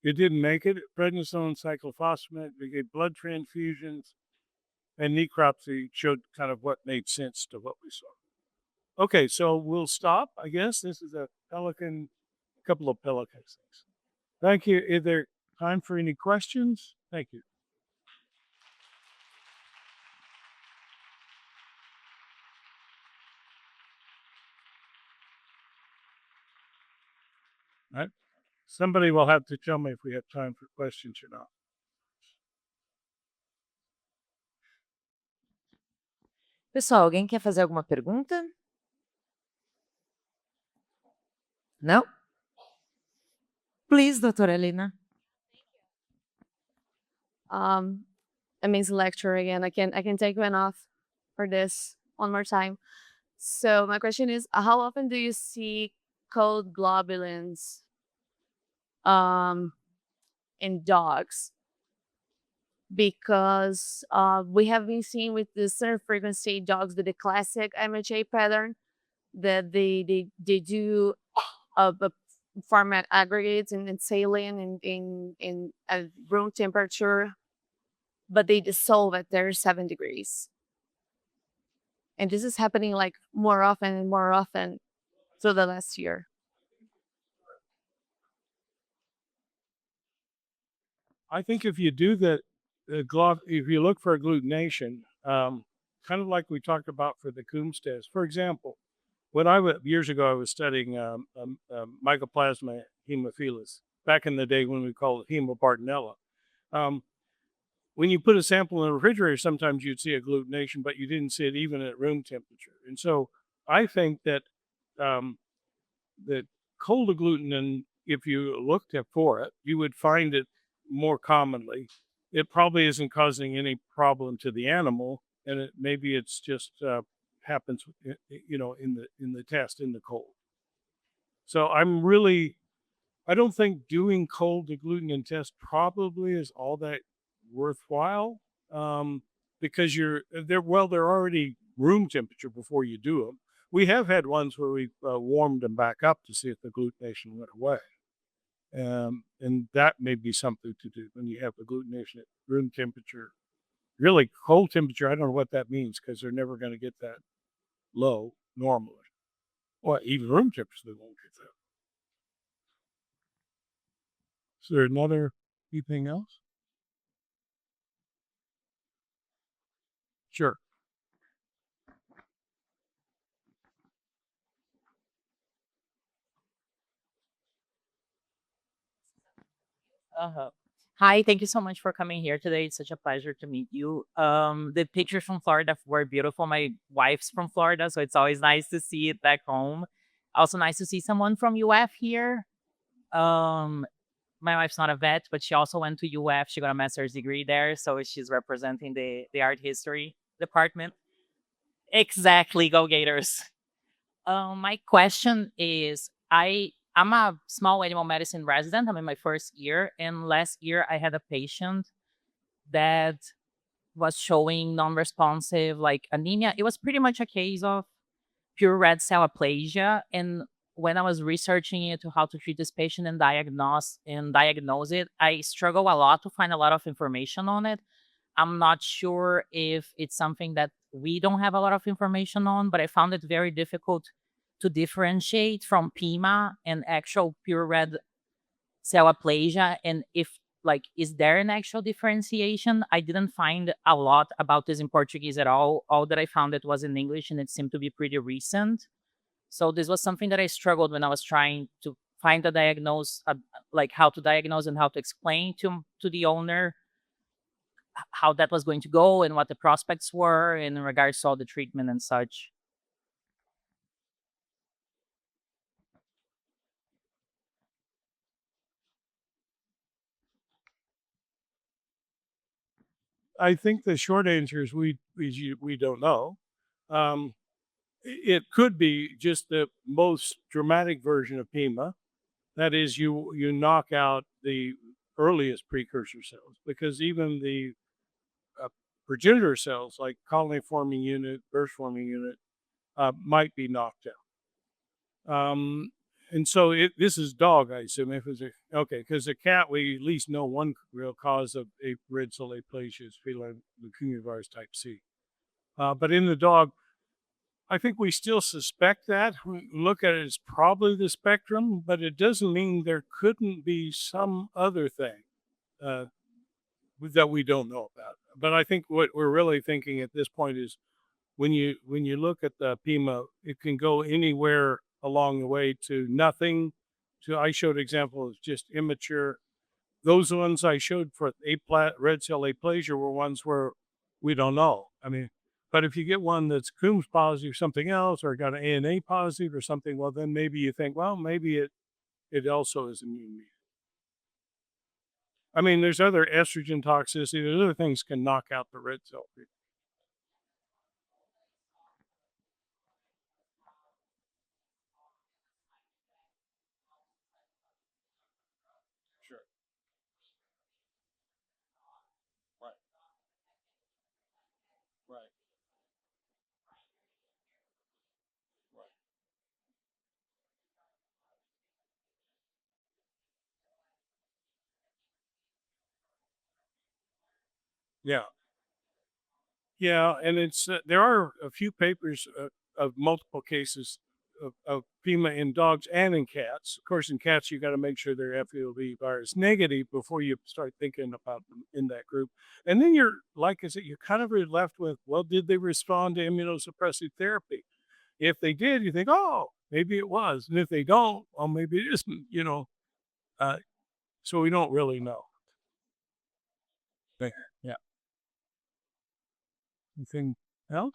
It didn't make it. Prednisone, cyclophosphamide, we gave blood transfusions, and necropsy showed kind of what made sense to what we saw. Okay, so we'll stop, I guess. This is a couple of pelican things. Thank you. Is there time for any questions? Thank you. All right. Somebody will have to tell me if we have time for questions or not. Pessoal, alguém quer fazer alguma pergunta? Não? Please, doutora Helena. Amazing lecture again. I can take one off for this one more time. So my question is, how often do you see cold globulins in dogs? Because we have been seeing with the certain frequency dogs with the classic MHA pattern that they do format aggregates in saline in at room temperature, but they dissolve at 37 degrees. And this is happening like more often and more often through the last year. I think if you do that, if you look for agglutination, kind of like we talked about for the Coombs test. For example, years ago, I was studying Mycoplasma haemophilus, back in the day when we called it Hemobartonella. When you put a sample in the refrigerator, sometimes you'd see agglutination, but you didn't see it even at room temperature. And so I think that that cold agglutinin, if you looked for it, you would find it more commonly. It probably isn't causing any problem to the animal, and maybe it's just happens, in the test in the cold. So I don't think doing cold agglutinin test probably is all that worthwhile, because they're already room temperature before you do them. We have had ones where we warmed them back up to see if the agglutination went away. And that may be something to do when you have agglutination at room temperature. Really cold temperature, I don't know what that means, because they're never going to get that low normally. Well, even room temperature, they won't get that. Is there anything else? Sure. Hi, thank you so much for coming here today. It's such a pleasure to meet you. The pictures from Florida were beautiful. My wife's from Florida, so it's always nice to see it back home. Also nice to see someone from UF here. My wife's not a vet, but she also went to UF. She got a master's degree there, so she's representing the art history department. Exactly, go Gators. My question is, I'm a small animal medicine resident. I'm in my first year, and last year I had a patient that was showing non-responsive, like anemia. It was pretty much a case of pure red cell aplasia. And when I was researching into how to treat this patient and diagnose it, I struggle a lot to find a lot of information on it. I'm not sure if it's something that we don't have a lot of information on, but I found it very difficult to differentiate from PIMA and actual pure red cell aplasia. And if, like, is there an actual differentiation? I didn't find a lot about this in Portuguese at all. All that I found it was in English, and it seemed to be pretty recent. So this was something that I struggled when I was trying to find a diagnose, like how to diagnose and how to explain to the owner how that was going to go and what the prospects were in regards to all the treatment and such. I think the short answer is we don't know. It could be just the most dramatic version of PIMA. That is, you knock out the earliest precursor cells, because even the progenitor cells, like colony forming unit, burst forming unit, might be knocked out. And so this is dog, I assume. If it's because a cat, we at least know one real cause of a red cell aplasia is feline leukemia virus type C. But in the dog, I think we still suspect that. We look at it as probably the spectrum, but it doesn't mean there couldn't be some other thing that we don't know about. But I think what we're really thinking at this point is when you look at the PIMA, it can go anywhere along the way to nothing. I showed examples just immature. Those ones I showed for red cell aplasia were ones where we don't know. I mean, but if you get one that's Coombs positive or something else, or got an ANA positive or something, well, then maybe you think, well, maybe it also is immune mediated. I mean, there's other estrogen toxicity. There's other things can knock out the red cell. Sure. Right. Right. Right. Yeah. Yeah, and it's there are a few papers of multiple cases of PIMA in dogs and in cats. Of course, in cats, you got to make sure they're FEOV virus negative before you start thinking about them in that group. And then you're, like I said, you're kind of left with, well, did they respond to immunosuppressive therapy? If they did, you think, oh, maybe it was. And if they don't, well, maybe it isn't, so we don't really know. There, yeah. Anything else?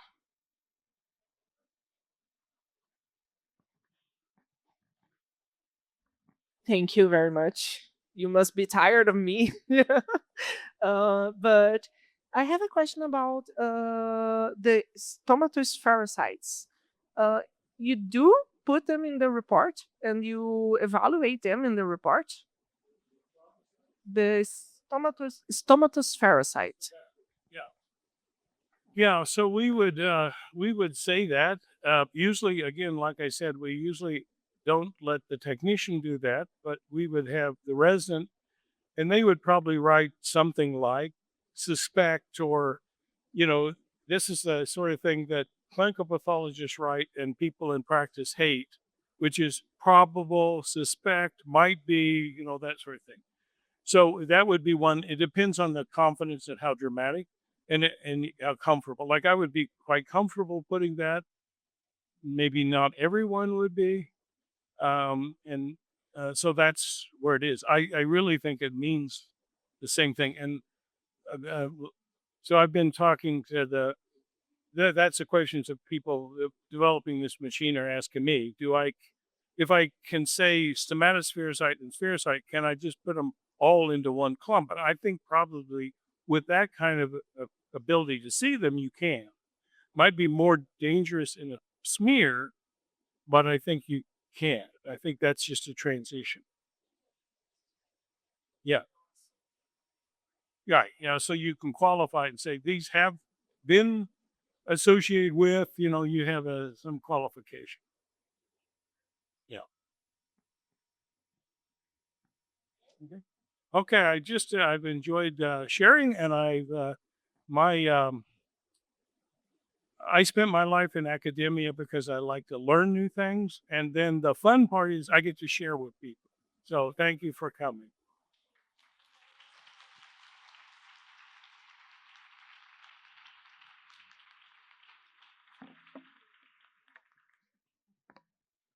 Thank you very much. You must be tired of me. But I have a question about the stomatoesferocytes. You do put them in the report and you evaluate them in the report? The stomatoesferocyte. Yeah, so we would say that. Usually, again, like I said, we usually don't let the technician do that, but we would have the resident, and they would probably write something like suspect, or, this is the sort of thing that clinical pathologists write and people in practice hate, which is probable, suspect, might be, that sort of thing. So that would be one. It depends on the confidence and how dramatic and how comfortable. Like, I would be quite comfortable putting that. Maybe not everyone would be. So that's where it is. I really think it means the same thing. And so I've been talking to that's the questions of people developing this machine are asking me. If I can say stomatospherocyte and spherocyte, can I just put them all into one clump? But I think probably with that kind of ability to see them, you can. Might be more dangerous in a smear, but I think you can. I think that's just a transition. Yeah. Right. Yeah. So you can qualify and say these have been associated with, you have some qualification. Yeah. Okay. I've enjoyed sharing, and I spent my life in academia because I like to learn new things. And then the fun part is I get to share with people. So thank you for coming.